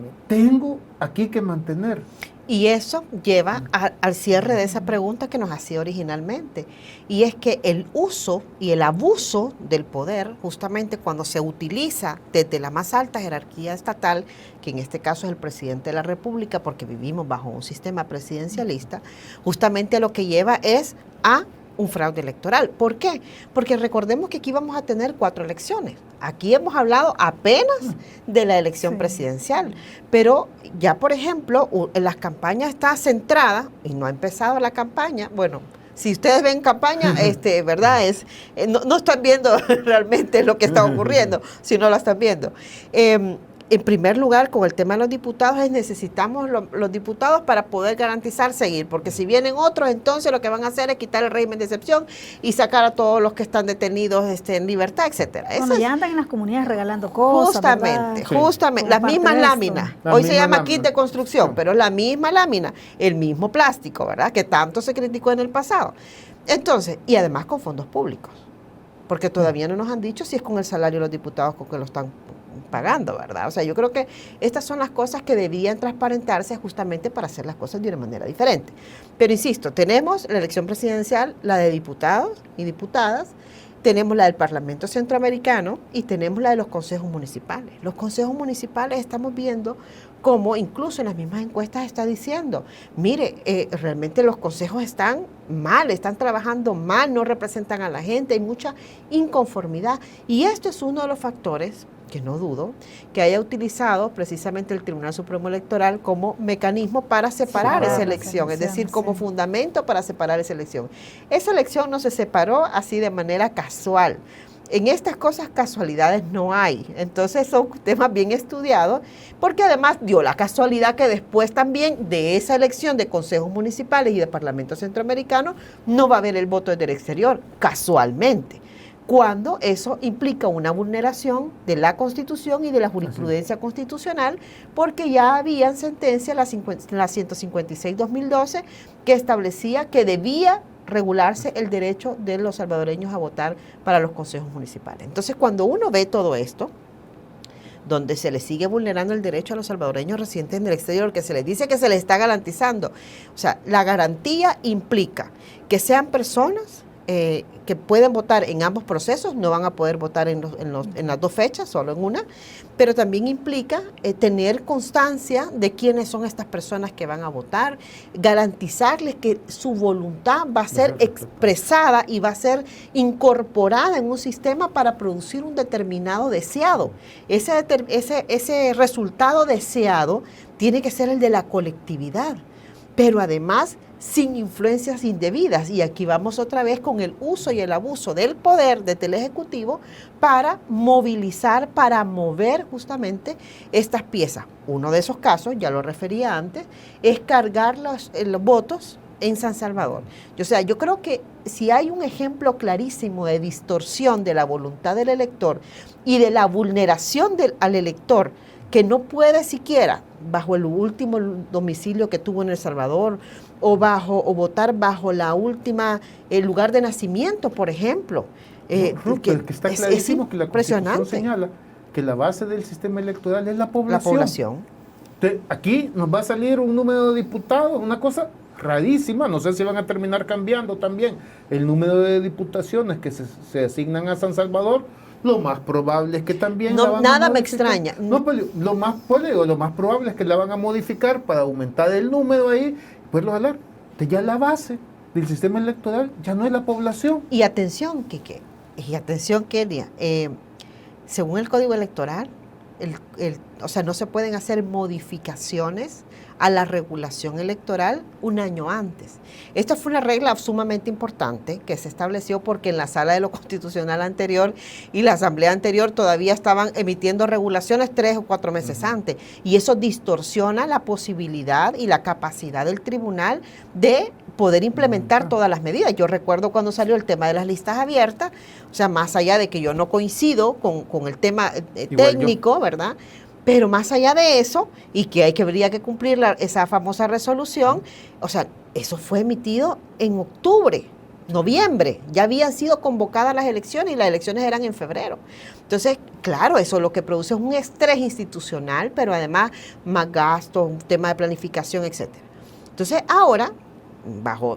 me tengo aquí que mantener? Y eso lleva al cierre de esa pregunta que nos hacía originalmente, y es que el uso y el abuso del poder, justamente cuando se utiliza desde la más alta jerarquía estatal, que en este caso es el presidente de la República, porque vivimos bajo un sistema presidencialista, justamente lo que lleva es a un fraude electoral. ¿Por qué? Porque recordemos que aquí vamos a tener 4 elecciones. Aquí hemos hablado apenas de la elección presidencial, pero ya, por ejemplo, las campañas está centrada, y no ha empezado la campaña, bueno, si ustedes ven campaña, ¿verdad? No están viendo realmente lo que está ocurriendo, si no la están viendo. En primer lugar, con el tema de los diputados, necesitamos los diputados para poder garantizar seguir, porque si vienen otros, entonces lo que van a hacer es quitar el régimen de excepción y sacar a todos los que están detenidos en libertad, etcétera. Bueno, ya andan en las comunidades regalando cosas, justamente, las mismas láminas. Hoy se llama kit de construcción, pero es la misma lámina, el mismo plástico, ¿verdad? Que tanto se criticó en el pasado. Entonces, y además con fondos públicos, porque todavía no nos han dicho si es con el salario de los diputados con que lo están pagando, ¿verdad? O sea, yo creo que estas son las cosas que debían transparentarse justamente para hacer las cosas de una manera diferente. Pero insisto, tenemos la elección presidencial, la de diputados y diputadas, tenemos la del Parlamento Centroamericano y tenemos la de los consejos municipales. Los consejos municipales estamos viendo cómo incluso en las mismas encuestas está diciendo, mire, realmente los consejos están mal, están trabajando mal, no representan a la gente, hay mucha inconformidad. Y esto es uno de los factores que no dudo, que haya utilizado precisamente el Tribunal Supremo Electoral como mecanismo para separar esa elección, es decir, como fundamento para separar esa elección. Esa elección no se separó así de manera casual. En estas cosas casualidades no hay, entonces son temas bien estudiados, porque además dio la casualidad que después también de esa elección de consejos municipales y de Parlamento Centroamericano no va a haber el voto desde el exterior, casualmente. cuando eso implica una vulneración de la Constitución y de la jurisprudencia constitucional, porque ya habían sentencia, la 156-2012, que establecía que debía regularse el derecho de los salvadoreños a votar para los consejos municipales. Entonces, cuando uno ve todo esto, donde se les sigue vulnerando el derecho a los salvadoreños residentes en el exterior, que se les dice que se les está garantizando, o sea, la garantía implica que sean personas que pueden votar en ambos procesos, no van a poder votar en las dos fechas, solo en una, pero también implica tener constancia de quiénes son estas personas que van a votar, garantizarles que su voluntad va a ser expresada y va a ser incorporada en un sistema para producir un determinado deseado. Ese resultado deseado tiene que ser el de la colectividad, pero además sin influencias indebidas. Y aquí vamos otra vez con el uso y el abuso del poder del Ejecutivo para movilizar, para mover justamente estas piezas. Uno de esos casos, ya lo refería antes, es cargar los votos en San Salvador. O sea, yo creo que si hay un ejemplo clarísimo de distorsión de la voluntad del elector y de la vulneración al elector, que no puede siquiera, bajo el último domicilio que tuvo en El Salvador, o votar bajo el lugar de nacimiento, por ejemplo. Que está clarísimo que la Constitución señala que la base del sistema electoral es la población. Aquí nos va a salir un número de diputados, una cosa rarísima, no sé si van a terminar cambiando también el número de diputaciones que se asignan a San Salvador. Lo más probable es que también no, nada me extraña. No, pero lo más probable es que la van a modificar para aumentar el número ahí, poderlo jalar. Ya la base del sistema electoral ya no es la población. Y atención, Quique, Kelia, según el Código Electoral, o sea, no se pueden hacer modificaciones a la regulación electoral un año antes. Esta fue una regla sumamente importante que se estableció porque en la Sala de lo Constitucional anterior y la Asamblea anterior todavía estaban emitiendo regulaciones 3 o 4 meses antes, y eso distorsiona la posibilidad y la capacidad del tribunal de poder implementar todas las medidas. Yo recuerdo cuando salió el tema de las listas abiertas, o sea, más allá de que yo no coincido con el tema técnico, ¿verdad?, pero más allá de eso, y que habría que cumplir esa famosa resolución, o sea, eso fue emitido en octubre, noviembre, ya habían sido convocadas las elecciones y las elecciones eran en febrero. Entonces, claro, eso lo que produce es un estrés institucional, pero además más gastos, un tema de planificación, etc. Entonces, ahora,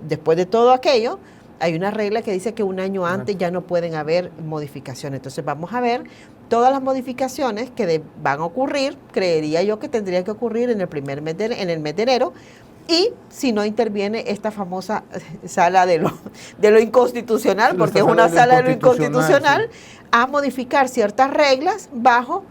después de todo aquello, hay una regla que dice que un año antes ya no pueden haber modificaciones. Entonces, vamos a ver todas las modificaciones que van a ocurrir, creería yo que tendrían que ocurrir en el mes de enero, y si no interviene esta famosa sala de lo inconstitucional, porque es una sala de lo inconstitucional, sí, a modificar ciertas reglas bajo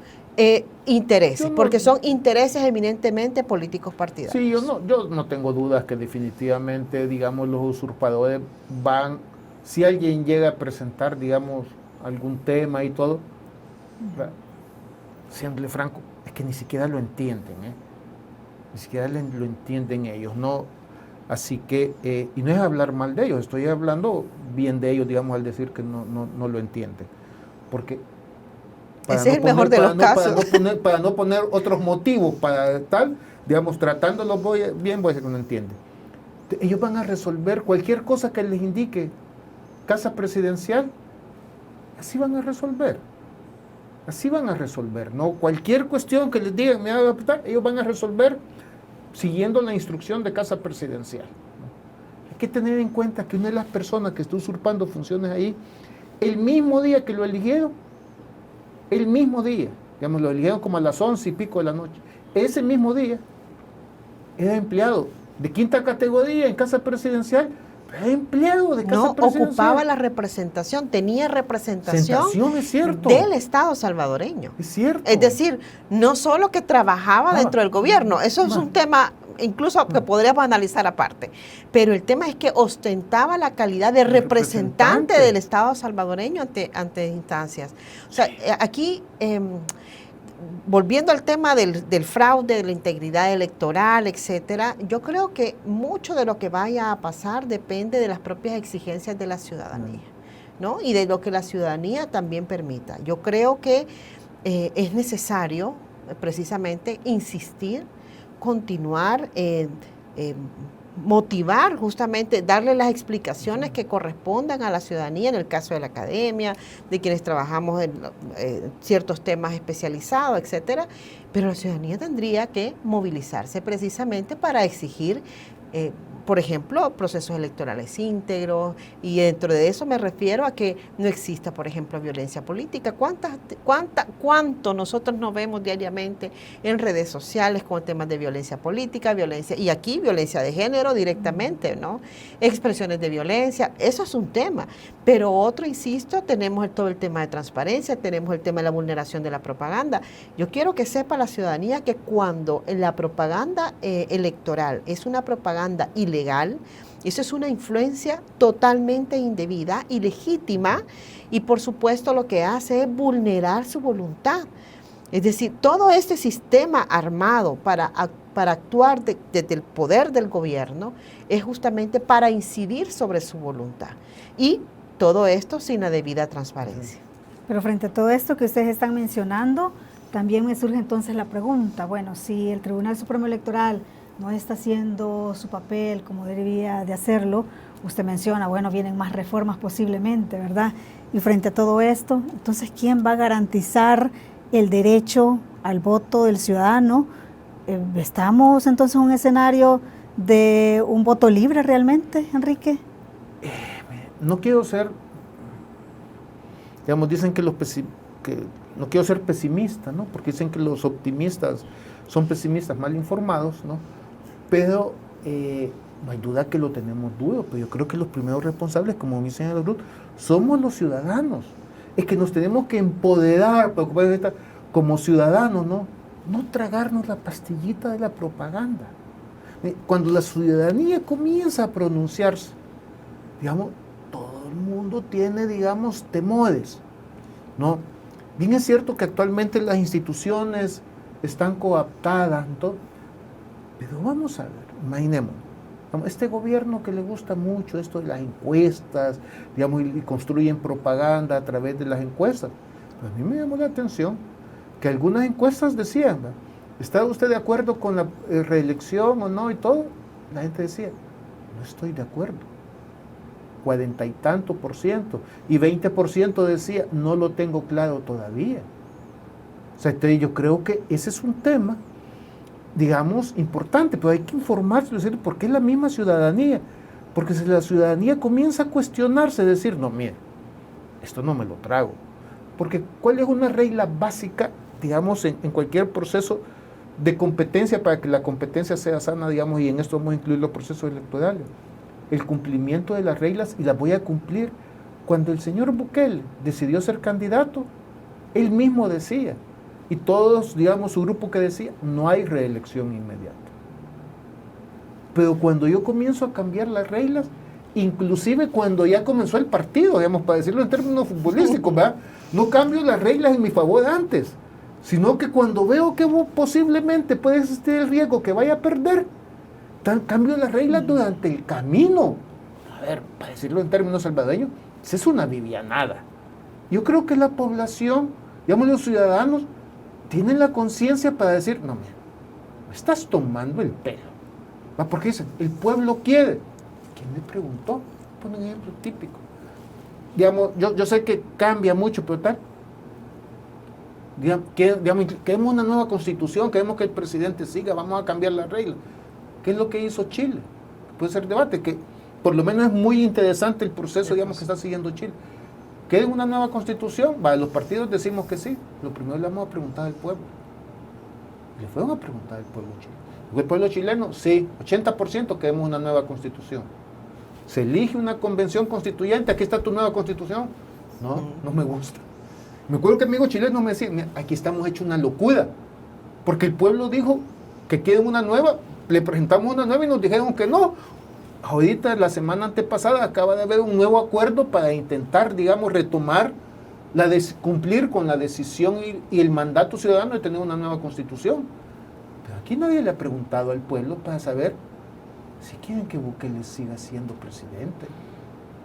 intereses, porque son intereses eminentemente políticos partidarios. Sí, yo no tengo dudas que definitivamente, digamos, los usurpadores si alguien llega a presentar, digamos, algún tema y todo, siéndole franco, es que ni siquiera lo entienden, ni siquiera lo entienden ellos, ¿no? Así que, y no es hablar mal de ellos, estoy hablando bien de ellos, digamos, al decir que no lo entienden, porque ese es el mejor de los casos. Para no poner otros motivos para tal, digamos, tratándolos bien, voy a decir que no entienden. Ellos van a resolver cualquier cosa que les indique Casa Presidencial, así van a resolver. Así van a resolver, ¿no? Cualquier cuestión que les digan, ellos van a resolver siguiendo la instrucción de Casa Presidencial, ¿no? Hay que tener en cuenta que una de las personas que está usurpando funciones ahí, el mismo día que lo eligieron, el mismo día, digamos, lo eligieron como a las 11 y pico de la noche, ese mismo día era empleado de 5ª categoría en Casa Presidencial, era empleado de Casa Presidencial. Ocupaba la representación, tenía representación es cierto, del Estado salvadoreño. Es cierto. Es decir, no solo que trabajaba dentro del gobierno, eso es un tema incluso que podríamos analizar aparte, pero el tema es que ostentaba la calidad de representante del Estado salvadoreño ante instancias. O sea, aquí, volviendo al tema del fraude, de la integridad electoral, etcétera, yo creo que mucho de lo que vaya a pasar depende de las propias exigencias de la ciudadanía. ¿no? Y de lo que la ciudadanía también permita. Yo creo que es necesario precisamente insistir, continuar, motivar justamente, darle las explicaciones que correspondan a la ciudadanía, en el caso de la academia, de quienes trabajamos en ciertos temas especializados, etcétera, pero la ciudadanía tendría que movilizarse precisamente para exigir por ejemplo, procesos electorales íntegros, y dentro de eso me refiero a que no exista, por ejemplo, violencia política. ¿Cuánto nosotros nos vemos diariamente en redes sociales con temas de violencia política, violencia, y aquí violencia de género directamente, ¿no? Expresiones de violencia, eso es un tema. Pero otro, insisto, tenemos todo el tema de transparencia, tenemos el tema de la vulneración de la propaganda. Yo quiero que sepa la ciudadanía que cuando la propaganda electoral es una propaganda ilegal, eso es una influencia totalmente indebida, ilegítima, y por supuesto lo que hace es vulnerar su voluntad. Es decir, todo este sistema armado para actuar desde el poder del gobierno es justamente para incidir sobre su voluntad. Y todo esto sin la debida transparencia. Pero frente a todo esto que ustedes están mencionando, también me surge entonces la pregunta, bueno, si el Tribunal Supremo Electoral no está haciendo su papel como debería de hacerlo, usted menciona, bueno, vienen más reformas posiblemente, ¿verdad? Y frente a todo esto, entonces, ¿quién va a garantizar el derecho al voto del ciudadano? ¿Estamos entonces en un escenario de un voto libre realmente, Enrique? No quiero ser, digamos, dicen que no quiero ser pesimista, ¿no? Porque dicen que los optimistas son pesimistas mal informados, ¿no? Pero no hay duda que lo tenemos duro, pero yo creo que los primeros responsables, como me señala Ruth, somos los ciudadanos. Es que nos tenemos que empoderar, como ciudadanos, ¿no? No tragarnos la pastillita de la propaganda. Cuando la ciudadanía comienza a pronunciarse, digamos, todo el mundo tiene, digamos, temores, ¿no? Bien es cierto que actualmente las instituciones están coaptadas, ¿no? Pero vamos a ver, imaginemos, este gobierno que le gusta mucho esto de las encuestas, digamos, y construyen propaganda a través de las encuestas. Pues a mí me llamó la atención que algunas encuestas decían, ¿verdad? ¿Está usted de acuerdo con la reelección o no? Y todo, la gente decía, no estoy de acuerdo. 40 y tanto %, y 20% decía, no lo tengo claro todavía. O sea, entonces yo creo que ese es un tema, digamos, importante, pero hay que informarse, decir, ¿por qué la misma ciudadanía? Porque si la ciudadanía comienza a cuestionarse, decir, no, mire, esto no me lo trago. Porque ¿cuál es una regla básica, digamos, en cualquier proceso de competencia para que la competencia sea sana, digamos, y en esto vamos a incluir los procesos electorales? El cumplimiento de las reglas, y las voy a cumplir. Cuando el señor Bukele decidió ser candidato, él mismo decía, y todos, digamos, su grupo que decía, no hay reelección inmediata. Pero cuando yo comienzo a cambiar las reglas, inclusive cuando ya comenzó el partido, digamos, para decirlo en términos futbolísticos, ¿verdad? No cambio las reglas en mi favor antes, sino que cuando veo que posiblemente puede existir el riesgo que vaya a perder, cambio las reglas durante el camino. A ver, para decirlo en términos salvadoreños, es una vivianada. Yo creo que la población, digamos los ciudadanos, tienen la conciencia para decir, no, mira, me estás tomando el pelo. ¿Va? Porque dicen, el pueblo quiere. ¿Quién le preguntó? Pon un ejemplo típico. Digamos, yo sé que cambia mucho, pero tal. Digamos, queremos una nueva constitución, queremos que el presidente siga, vamos a cambiar las reglas. ¿Qué es lo que hizo Chile? Puede ser debate, que por lo menos es muy interesante el proceso, digamos, que está siguiendo Chile. ¿Quieren una nueva constitución? Vale, los partidos decimos que sí. Lo primero le vamos a preguntar al pueblo. Le fueron a preguntar al pueblo chileno. ¿El pueblo chileno? Sí, 80% queremos una nueva constitución. ¿Se elige una convención constituyente? Aquí está tu nueva constitución. No, no me gusta. Me acuerdo que amigos chilenos me decían, mira, aquí estamos hechos una locura. Porque el pueblo dijo que quieren una nueva, le presentamos una nueva y nos dijeron que no. Ahorita, la semana antepasada, acaba de haber un nuevo acuerdo para intentar, digamos, retomar, cumplir con la decisión y el mandato ciudadano de tener una nueva constitución. Pero aquí nadie le ha preguntado al pueblo para saber si quieren que Bukele siga siendo presidente.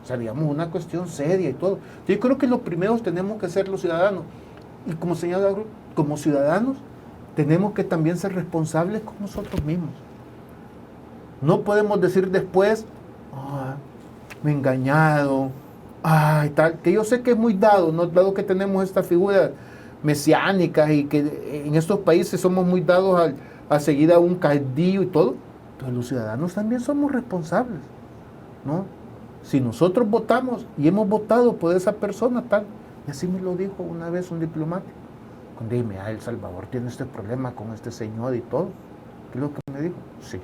O sea, digamos, una cuestión seria y todo. Yo creo que lo primero tenemos que ser los ciudadanos. Y como señala, como ciudadanos, tenemos que también ser responsables con nosotros mismos. No podemos decir después, me he engañado, tal, que yo sé que es muy dado, ¿no? Dado que tenemos esta figura mesiánicas y que en estos países somos muy dados a seguir a un caudillo y todo, entonces los ciudadanos también somos responsables, ¿no? Si nosotros votamos y hemos votado por esa persona tal, y así me lo dijo una vez un diplomático, cuando dije, El Salvador tiene este problema con este señor y todo, ¿qué es lo que me dijo? Sí,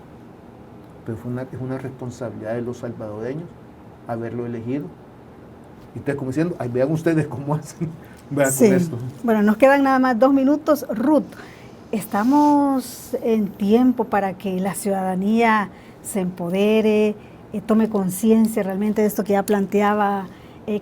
pero es una responsabilidad de los salvadoreños haberlo elegido. Y entonces como diciendo, vean ustedes cómo hacen. Sí. Bueno, nos quedan nada más 2 minutos. Ruth, estamos en tiempo para que la ciudadanía se empodere, tome conciencia realmente de esto que ya planteaba,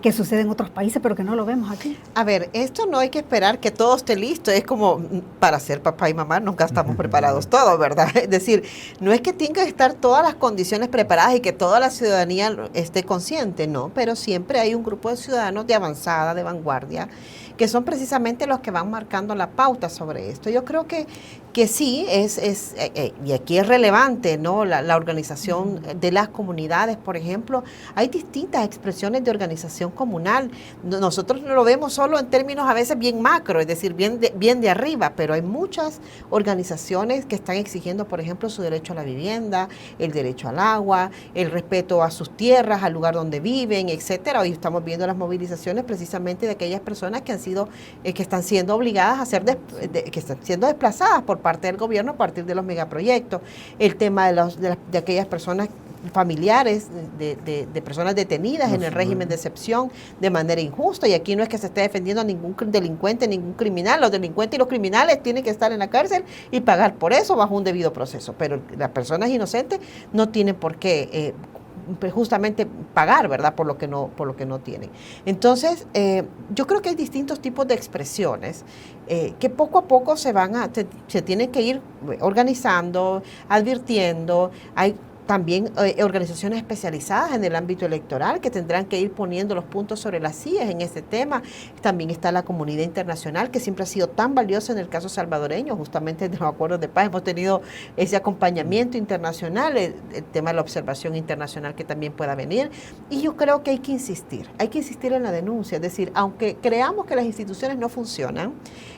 que sucede en otros países, pero que no lo vemos aquí. A ver, esto no hay que esperar que todo esté listo, es como para ser papá y mamá nunca estamos preparados todos, ¿verdad? Es decir, no es que tengan que estar todas las condiciones preparadas y que toda la ciudadanía esté consciente, no, pero siempre hay un grupo de ciudadanos de avanzada, de vanguardia, que son precisamente los que van marcando la pauta sobre esto. Yo creo que sí, y aquí es relevante, ¿no? La organización de las comunidades, por ejemplo, hay distintas expresiones de organización comunal. Nosotros lo vemos solo en términos a veces bien macro, es decir, bien de arriba, pero hay muchas organizaciones que están exigiendo, por ejemplo, su derecho a la vivienda, el derecho al agua, el respeto a sus tierras, al lugar donde viven, etcétera. Hoy estamos viendo las movilizaciones precisamente de aquellas personas que están siendo obligadas a que están siendo desplazadas por parte del gobierno a partir de los megaproyectos. El tema de aquellas personas familiares, de personas detenidas en el régimen de excepción de manera injusta, y aquí no es que se esté defendiendo a ningún delincuente, ningún criminal. Los delincuentes y los criminales tienen que estar en la cárcel y pagar por eso bajo un debido proceso, pero las personas inocentes no tienen por qué justamente pagar, ¿verdad?, por lo que no tienen. Entonces, yo creo que hay distintos tipos de expresiones que poco a poco se tienen que ir organizando, advirtiendo. Hay también organizaciones especializadas en el ámbito electoral que tendrán que ir poniendo los puntos sobre las sillas en este tema. También está la comunidad internacional, que siempre ha sido tan valiosa en el caso salvadoreño, justamente en los acuerdos de paz hemos tenido ese acompañamiento internacional, el tema de la observación internacional que también pueda venir, y yo creo que hay que insistir en la denuncia, es decir, aunque creamos que las instituciones no funcionan,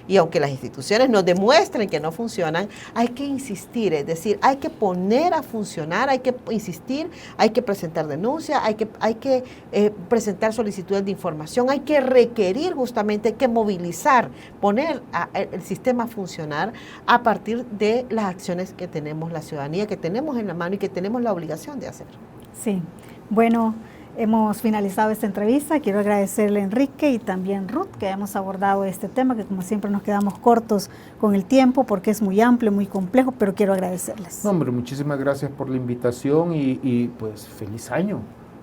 y aunque las instituciones nos demuestren que no funcionan, hay que insistir, es decir, hay que poner a funcionar, hay que insistir, hay que presentar denuncias, hay que presentar solicitudes de información, hay que requerir justamente, hay que movilizar, poner el sistema a funcionar a partir de las acciones que tenemos la ciudadanía, que tenemos en la mano y que tenemos la obligación de hacer. Sí, bueno, hemos finalizado esta entrevista. Quiero agradecerle a Enrique y también Ruth que hemos abordado este tema, que como siempre nos quedamos cortos con el tiempo porque es muy amplio, muy complejo, pero quiero agradecerles. No, hombre, muchísimas gracias por la invitación y pues feliz año,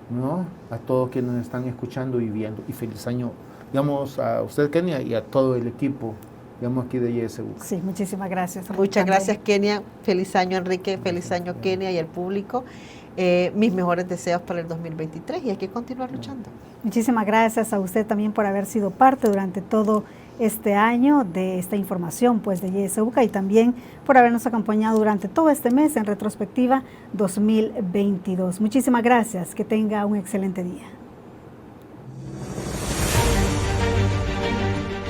¿no? A todos quienes nos están escuchando y viendo, y feliz año, digamos, a usted, Kenia, y a todo el equipo, digamos, aquí de YSU. Sí, muchísimas gracias. Muchas gracias, Kenia. Feliz año, Enrique. Feliz año, Kenia, y al público. Mis mejores deseos para el 2023 y hay que continuar luchando. Muchísimas gracias a usted también por haber sido parte durante todo este año de esta información pues de YSUCA, y también por habernos acompañado durante todo este mes en Retrospectiva 2022. Muchísimas gracias, que tenga un excelente día.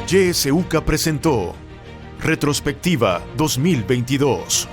YSUCA presentó Retrospectiva 2022.